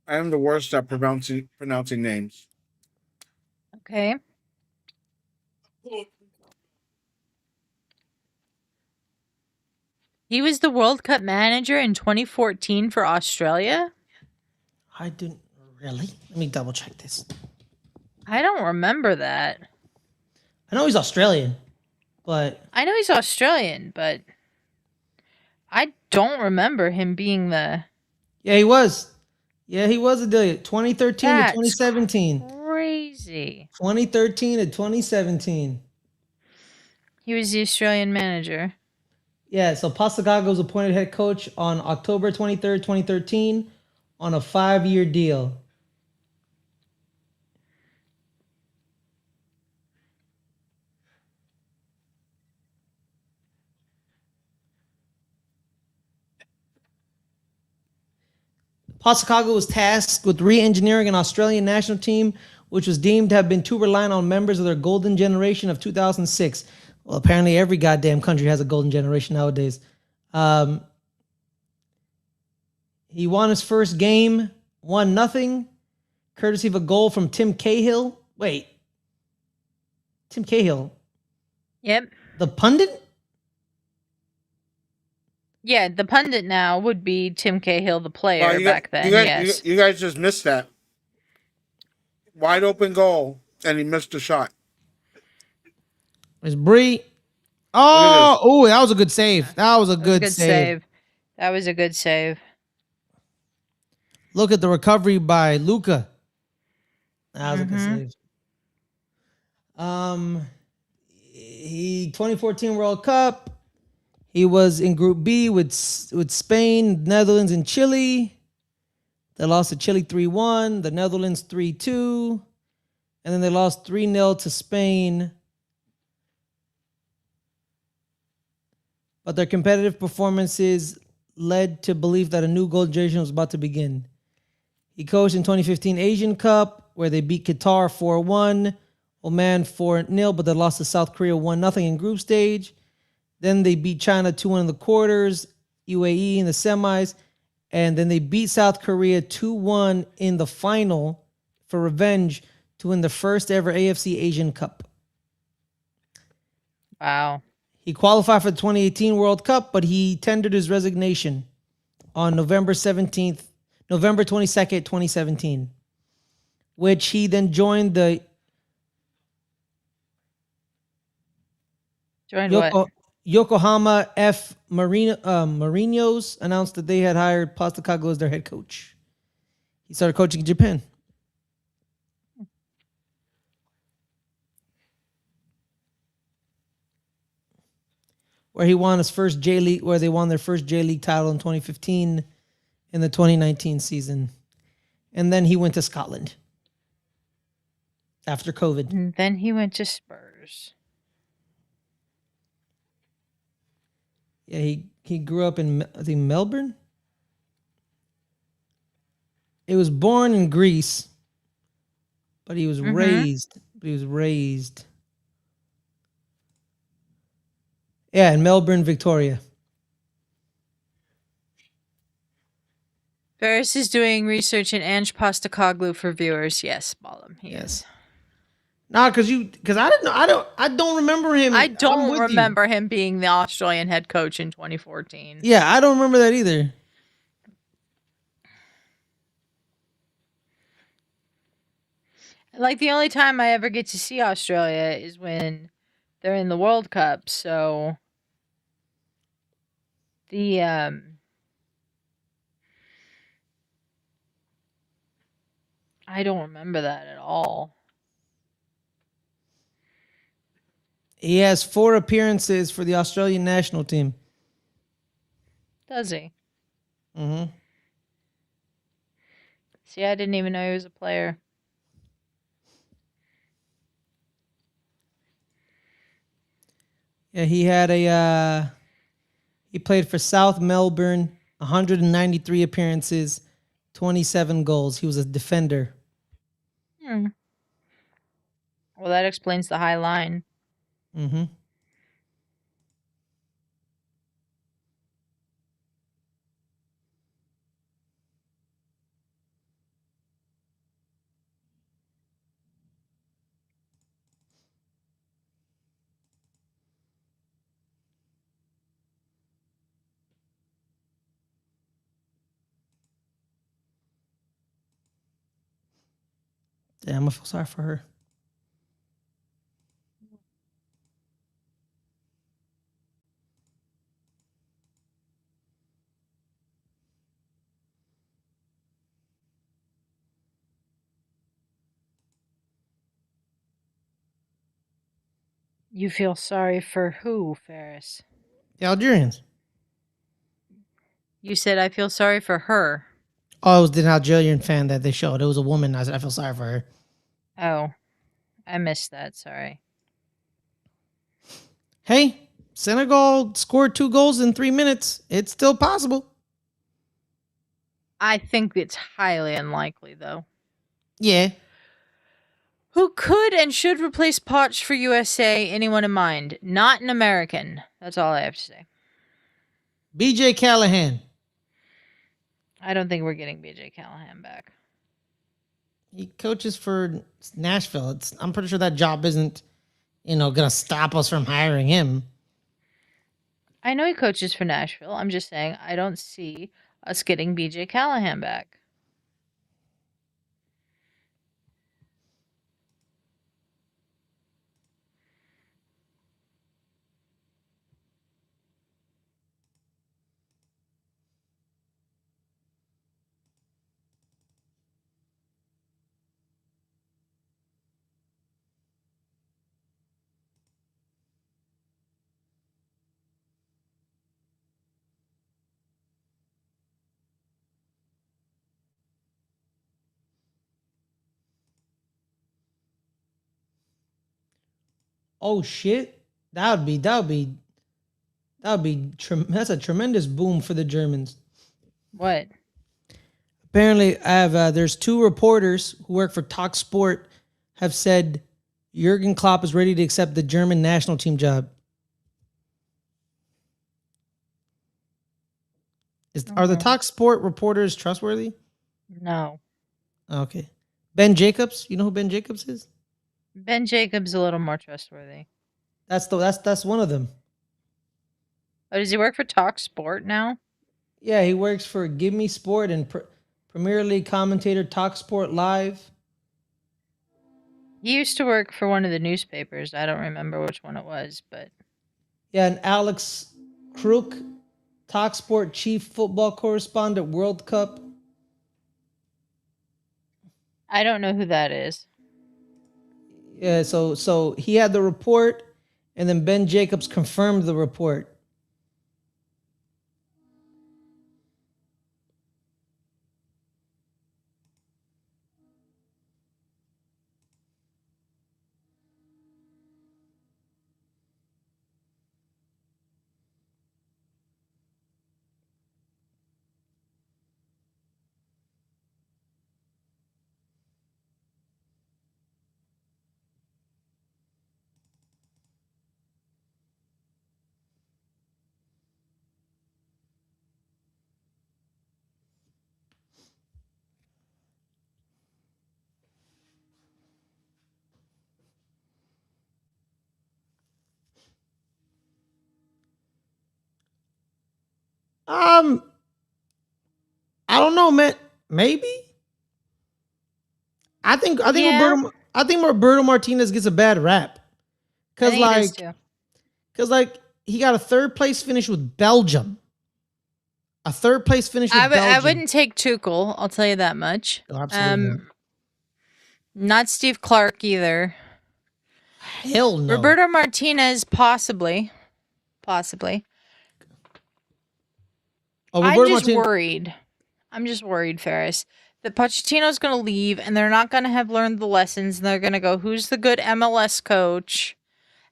I am the worst at pronouncing names. Okay. He was the World Cup manager in 2014 for Australia? I didn't really. Let me double check this. I don't remember that. I know he's Australian. but I know he's Australian, but I don't remember him being the. yeah, he was. Yeah, he was a deal. 2013 to That's 2017. crazy. 2013 to 2017. He was the Australian manager. Yeah, so Postacoglu was appointed head coach on October 23rd, 2013 on a 5-year deal. Postacoglu was tasked with re-engineering an Australian national team, which was deemed to have been too reliant on members of their golden generation of 2006. Well, apparently every goddamn country has a golden generation nowadays. He won his first game, 1-0, courtesy of a goal from Tim Cahill. Wait. Tim Cahill. Yep. The pundit? Yeah, the pundit now would be Tim Cahill, the player back then. Yes. You guys just missed that. Wide open goal, and he missed a shot. It's Bree. Oh, that was a good save. That was a good save. That was a good save. Look at the recovery by Luka. That was a good save. He 2014 World Cup. He was in Group B with Spain, Netherlands, and Chile. They lost to Chile 3-1, the Netherlands 3-2, and then they lost 3-0 to Spain. But their competitive performances led to belief that a new golden generation was about to begin. He coached in 2015 Asian Cup, where they beat Qatar 4-1, Oman 4-0, but they lost to South Korea 1-0 in group stage. Then they beat China 2-1 in the quarters, UAE in the semis, and then they beat South Korea 2-1 in the final for revenge to win the first ever AFC Asian Cup. Wow. He qualified for the 2018 World Cup, but he tendered his resignation on November 22nd, 2017, which he then joined the Yokohama F. Marinos announced that they had hired Postacoglu as their head coach. He started coaching in Japan. Where he won his first J League, where they won their first J League title in 2015 in the 2019 season. And then he went to Scotland after COVID. And then he went to Spurs. Yeah, he grew up in, I think, Melbourne. He was born in Greece, but he was raised. Yeah, in Melbourne, Victoria. Ferris is doing research in Ange Postacoglu for viewers. Yes, Ballum. Yes. Nah, because I didn't know. I don't remember him. I don't remember him being the Australian head coach in 2014. Yeah, I don't remember that either. Like, the only time I ever get to see Australia is when they're in the World Cup. So the I don't remember that at all. He has 4 appearances for the Australian national team. Does he? Mm-hmm. See, I didn't even know he was a player. Yeah, he played for South Melbourne, 193 appearances, 27 goals. He was a defender. Well, that explains the high line. Mm-hmm. Damn, I feel sorry for her. You feel sorry for who, Ferris? The Algerians. You said I feel sorry for her. Oh, it was the Algerian fan that they showed. It was a woman. I said I feel sorry for her. Oh, I missed that. Sorry. Hey, Senegal scored 2 goals in 3 minutes. It's still possible. I think it's highly unlikely, though. Yeah. Who could and should replace Potch for USA? Anyone in mind? Not an American. That's all I have to say. BJ Callahan. I don't think we're getting BJ Callahan back. He coaches for Nashville. I'm pretty sure that job isn't, gonna stop us from hiring him. I know he coaches for Nashville. I'm just saying I don't see us getting BJ Callahan back. Oh shit. That's a tremendous boom for the Germans. What? Apparently, there's 2 reporters who work for Talk Sport have said Jurgen Klopp is ready to accept the German national team job. Are the Talk Sport reporters trustworthy? No. Okay. Ben Jacobs, you know who Ben Jacobs is? Ben Jacobs a little more trustworthy. That's one of them. Oh, does he work for Talk Sport now? Yeah, he works for Give Me Sport and Premier League commentator Talk Sport Live. He used to work for one of the newspapers. I don't remember which one it was, but Yeah, and Alex Crook, Talk Sport chief football correspondent, World Cup. I don't know who that is. Yeah, so he had the report, and then Ben Jacobs confirmed the report. I don't know, man. Maybe. I think Yeah. Roberto Martinez gets a bad rap. I think it is too. Cause he got a 3rd place finish with Belgium. A 3rd place finish with Belgium. I wouldn't take Tuchel, I'll tell you that much. Oh, absolutely not Steve Clark either. Hell no. Roberto Martinez, possibly. Oh, I'm just worried, Ferris, that Pochettino's going to leave and they're not going to have learned the lessons and they're going to go, who's the good MLS coach?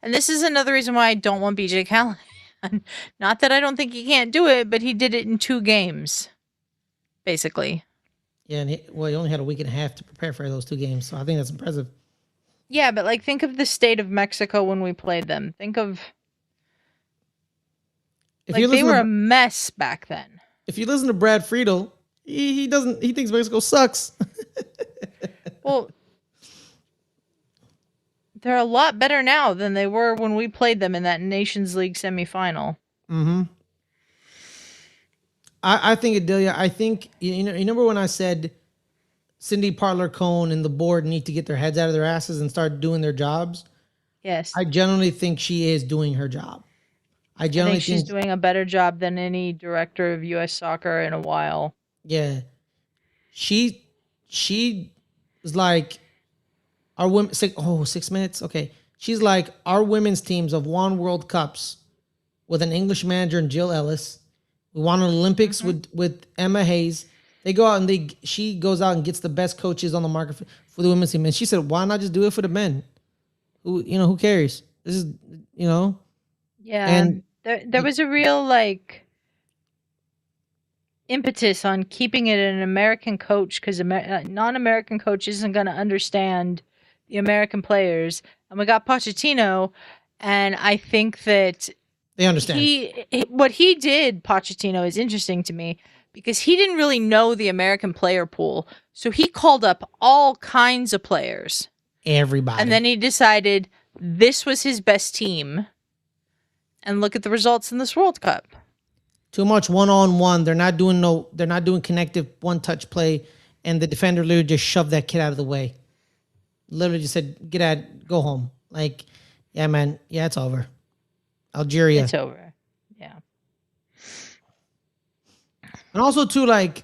And this is another reason why I don't want BJ Callahan. Not that I don't think he can't do it, but he did it in 2 games, basically. Yeah, and he only had a week and a half to prepare for those 2 games, so I think that's impressive. Yeah, but think of the state of Mexico when we played them. Think of they were a mess back then. If you listen to Brad Friedel, he thinks Mexico sucks. Well, they're a lot better now than they were when we played them in that Nations League semifinal. Mm-hmm. I think, Adelia, I think, you remember when I said Cindy Parler-Cohn and the board need to get their heads out of their asses and start doing their jobs? Yes. I genuinely think she is doing her job. I think she's doing a better job than any director of U.S. soccer in a while. Yeah. She was like, our women, 6 minutes? Okay. She's like, our women's teams have won World Cups with an English manager and Jill Ellis. We won an Olympics with Emma Hayes. They go out and she goes out and gets the best coaches on the market for the women's team. And she said, why not just do it for the men? Who cares? This is, Yeah. And there was a real like impetus on keeping it an American coach because non-American coach isn't going to understand the American players. And we got Pochettino, and I think that they understand. What he did, Pochettino, is interesting to me because he didn't really know the American player pool. So he called up all kinds of players. Everybody. And then he decided this was his best team. And look at the results in this World Cup. Too much one-on-one. They're not doing connective one-touch play, and the defender literally just shoved that kid out of the way. Literally just said, go home. Like, yeah, man. Yeah, it's over. Algeria. It's over. Yeah. And also, too, like,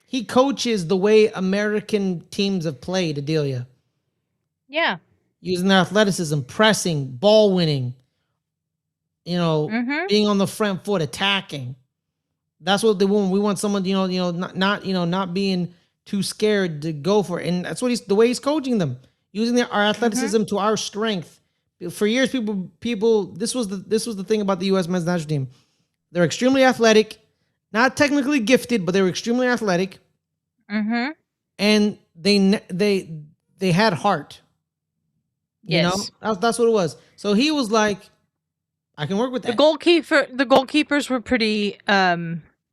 he coaches the way American teams have played, Adelia. Yeah. Using their athleticism, pressing, ball winning, being on the front foot, attacking. That's what they want. We want someone, not being too scared to go for it. And that's what the way he's coaching them, using our athleticism to our strength. For years, people. This was the thing about the U.S. men's national team. They're extremely athletic, not technically gifted, but they were extremely athletic. And they had heart. Yes. That's what it was. So he was like, I can work with that. The goalkeepers were pretty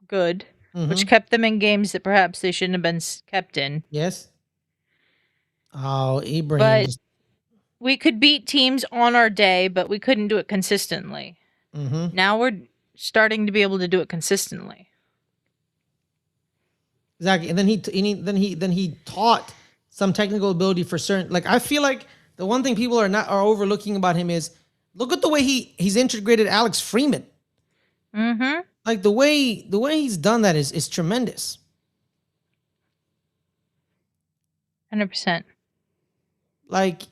good, which kept them in games that perhaps they shouldn't have been kept in. Yes. Oh, Ibrahim. But we could beat teams on our day, but we couldn't do it consistently. Now we're starting to be able to do it consistently. Exactly. And then he taught some technical ability for certain. Like, I feel like the one thing people are overlooking about him is, look at the way he's integrated Alex Freeman. Like the way he's done that is tremendous. 100%. Like,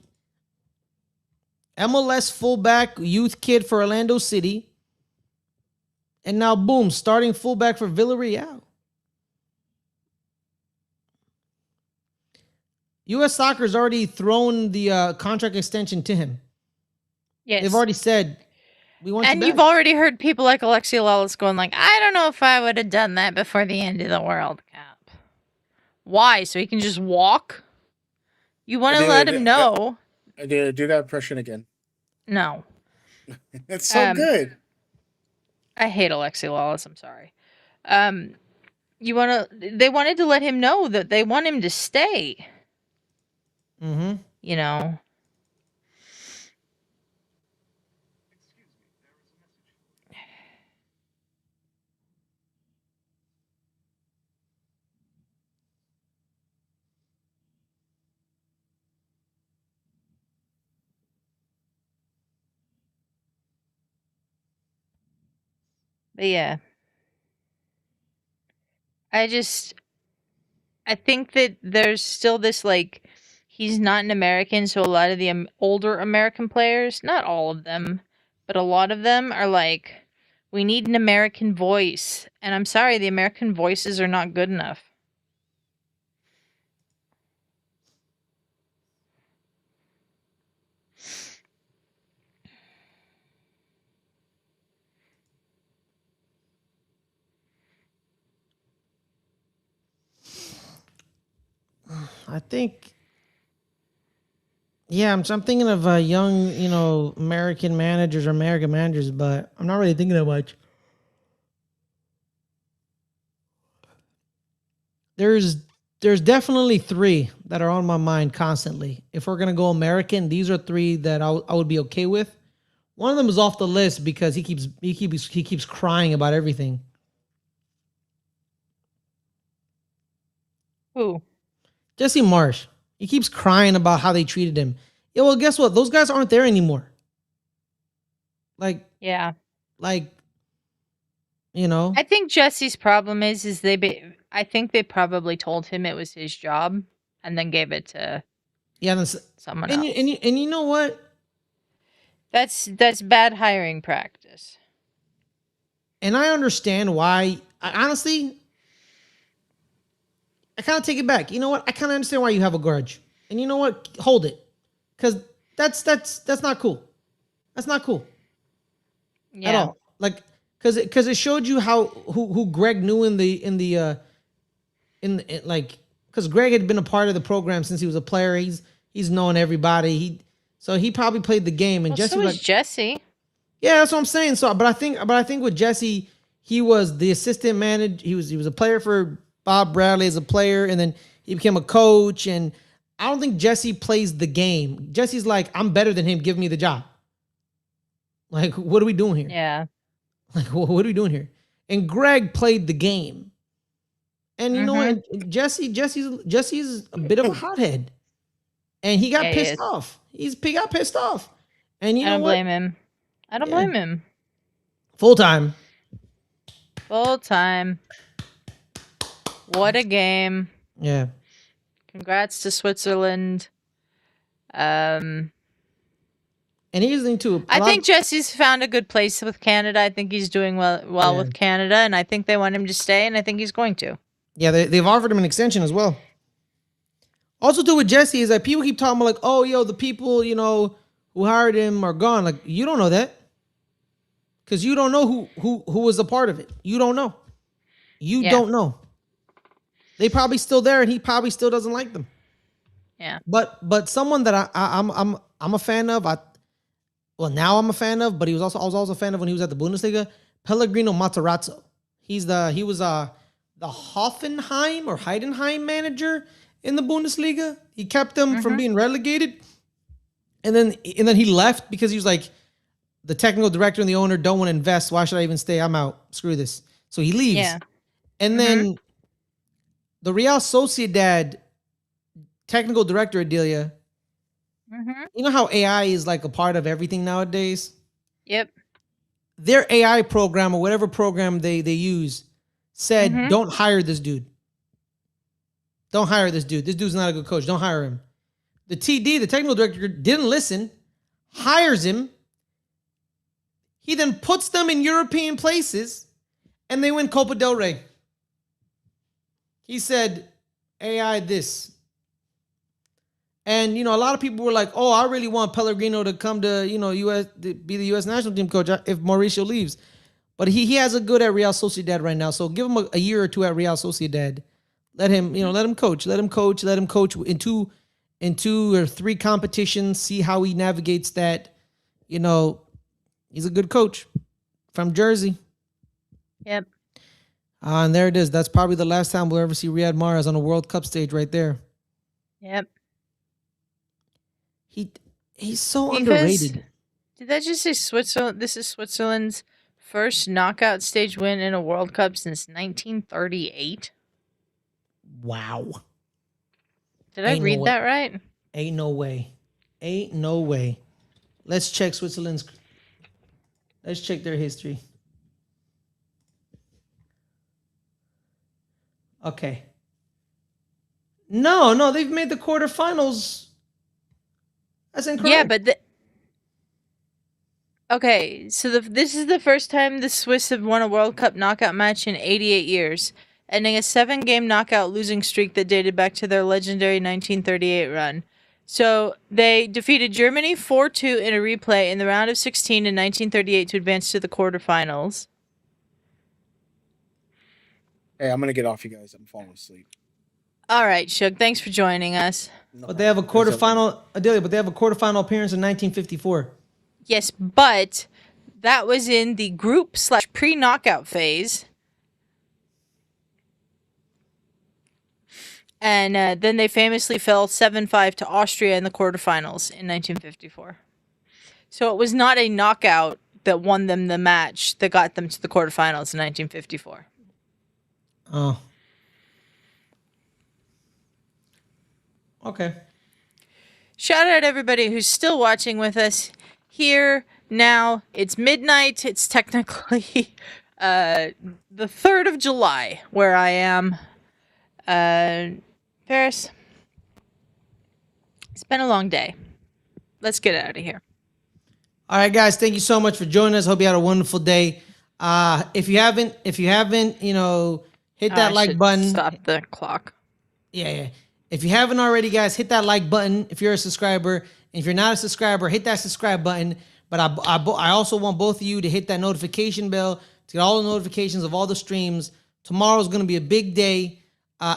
MLS fullback, youth kid for Orlando City, and now boom, starting fullback for Villarreal. U.S. Soccer's already thrown the contract extension to him. Yes. They've already said, we want you back. And you've already heard people like Alexi Lalas going like, I don't know if I would have done that before the end of the World Cup. Why? So he can just walk? You want to let him know. Do that impression again. No. It's so good. I hate Alexi Lalas. I'm sorry. They wanted to let him know that they want him to stay. But yeah. I think that there's still this, like, he's not an American, so a lot of the older American players, not all of them, but a lot of them are like, we need an American voice. And I'm sorry, the American voices are not good enough. I think, yeah, I'm thinking of young, American managers, but I'm not really thinking that much. There's definitely three that are on my mind constantly. If we're gonna go American, these are three that I would be okay with. One of them is off the list because he keeps crying about everything. Who? Jesse Marsh. He keeps crying about how they treated him. Yeah, well, guess what? Those guys aren't there anymore. Yeah. I think Jesse's problem is I think they probably told him it was his job and then gave it to someone else. And you know what? That's bad hiring practice. And I understand why. Honestly, I kind of take it back. You know what? I kind of understand why you have a grudge. And you know what? Hold it, because that's not cool. That's not cool at Yeah. all. Like, because it showed you how who Greg knew like, because Greg had been a part of the program since he was a player. He's known everybody. He probably played the game. And Well, Jesse so was is like, Jesse. yeah, that's what I'm saying. So, but I think with Jesse, he was the assistant manager. He was a player for Bob Bradley as a player, and then he became a coach. And I don't think Jesse plays the game. Jesse's like, I'm better than him. Give me the job. Like, what are we doing here? Yeah. Like, what are we doing here? And Greg played the game. And you know what? Jesse's a bit of a hothead, and he got Yeah, he pissed is. off. He got pissed off, and you I know don't what? blame him. I don't Yeah. blame him. Full time. Full time. What a game. Yeah. Congrats to Switzerland. And here's the thing too. I think Jesse's found a good place with Canada. I think he's doing well Yeah. with Canada, and I think they want him to stay, and I think he's going to. Yeah, they've offered him an extension as well. Also, too, with Jesse is that people keep talking about like, oh, yo, the people who hired him are gone. Like, you don't know that because you don't know who was a part of it. You don't know. You Yeah. don't know. They probably still there, and he probably still doesn't like them. Yeah. But someone that I'm a fan of. Now I'm a fan of, but I was also a fan of when he was at the Bundesliga. Pellegrino Matarazzo. He was the Hoffenheim or Heidenheim manager in the Bundesliga. He kept them from being relegated, and then he left because he was like, the technical director and the owner don't want to invest. Why should I even stay? I'm out. Screw this. So he leaves. Yeah. And then the Real Sociedad technical director, Adelia, you know how AI is like a part of everything nowadays? Yep. Their AI program or whatever program they use said, don't hire this dude. Don't hire this dude. This dude's not a good coach. Don't hire him. The TD, the technical director, didn't listen, hires him. He then puts them in European places, and they win Copa del Rey. He said, AI this. And, a lot of people were like, oh, I really want Pellegrino to come to, US, to be the U.S. national team coach if Mauricio leaves. But he has a good at Real Sociedad right now. So give him a year or two at Real Sociedad. Let him, let him coach. Let him coach in two or three competitions. See how he navigates that. He's a good coach from Jersey. Yep. And there it is. That's probably the last time we'll ever see Riyad Mahrez on a World Cup stage right there. Yep. He's so underrated. Did that just say Switzerland? This is Switzerland's first knockout stage win in a World Cup since 1938. Wow. Did I read that right? Ain't no way. Ain't no way. Let's check Let's check their history. Okay. No, they've made the quarterfinals. That's incorrect. Yeah, but okay, so this is the first time the Swiss have won a World Cup knockout match in 88 years, ending a 7-game knockout losing streak that dated back to their legendary 1938 run. So they defeated Germany 4-2 in a replay in the round of 16 in 1938 to advance to the quarterfinals. Hey, I'm gonna get off, you guys. I'm falling asleep. All right, Shug, thanks for joining us. But they have a quarterfinal, Adelia, but they have a quarterfinal appearance in 1954. Yes, but that was in the group/pre-knockout phase. And then they famously fell 7-5 to Austria in the quarterfinals in 1954. So it was not a knockout that won them the match that got them to the quarterfinals in 1954. Oh. Okay. Shout out everybody who's still watching with us here now. It's midnight. It's technically the 3rd of July where I am. Paris, it's been a long day. Let's get out of here. All right, guys, thank you so much for joining us. Hope you had a wonderful day. If you haven't, hit that I like should button. stop the clock. Yeah. If you haven't already, guys, hit that like button if you're a subscriber. And if you're not a subscriber, hit that subscribe button. But I also want both of you to hit that notification bell to get all the notifications of all the streams. Tomorrow's going to be a big day.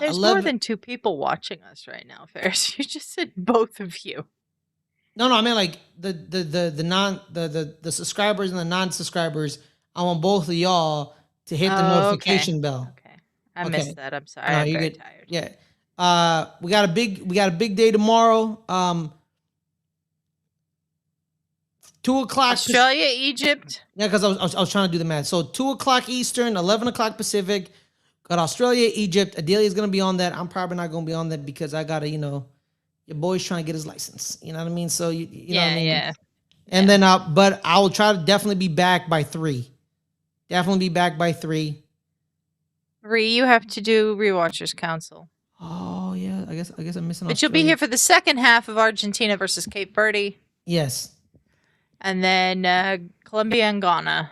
There's more than 2 people watching us right now, Ferris. You just said both of you. No, I mean like the subscribers and the non-subscribers. I want both of y'all to hit the notification bell. Okay. I missed that. I'm sorry. No, I'm you're very good. tired. Yeah. We got a big day tomorrow. 2:00 Australia, Egypt. Yeah, because I was trying to do the math. So 2:00 Eastern, 11:00 Pacific. Got Australia, Egypt. Adelia's gonna be on that. I'm probably not gonna be on that because I gotta, your boy's trying to get his license. You know what I mean? So you know what I mean? Yeah. And then but I will try to definitely be back by 3. Definitely be back by 3. You have to do Rewatchers Council. Oh yeah, I guess I'm missing. But you'll be here for the second half of Argentina versus Cape Verde. Yes. And then Colombia and Ghana.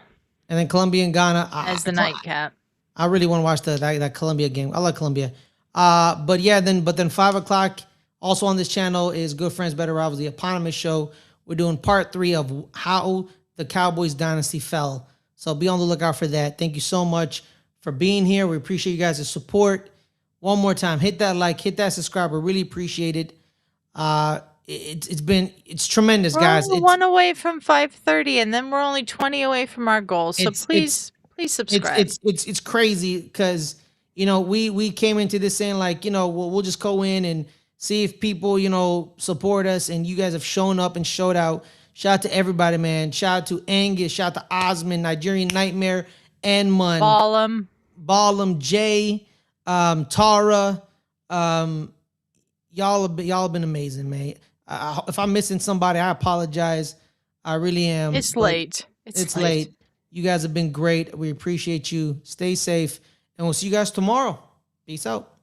And then Colombia and Ghana as the nightcap. I really want to watch that Colombia game. I like Colombia. But then 5:00 also on this channel is Good Friends Better Rivals, the eponymous show. We're doing part 3 of how the Cowboys dynasty fell. So be on the lookout for that. Thank you so much for being here. We appreciate you guys' support. One more time, hit that like, hit that subscribe. We really appreciate it. It's tremendous, guys. We're 1 away from 5:30, and then we're only 20 away from our goal. So please subscribe. It's crazy because we came into this saying like we'll just go in and see if people support us, and you guys have shown up and showed out. Shout out to everybody, man. Shout out to Angus. Shout out to Osman, Nigerian Nightmare, and Mun, Ballum, Jay, Tara. Y'all have been amazing, man. If I'm missing somebody, I apologize. I really am. It's late. It's late. You guys have been great. We appreciate you. Stay safe, and we'll see you guys tomorrow. Peace out.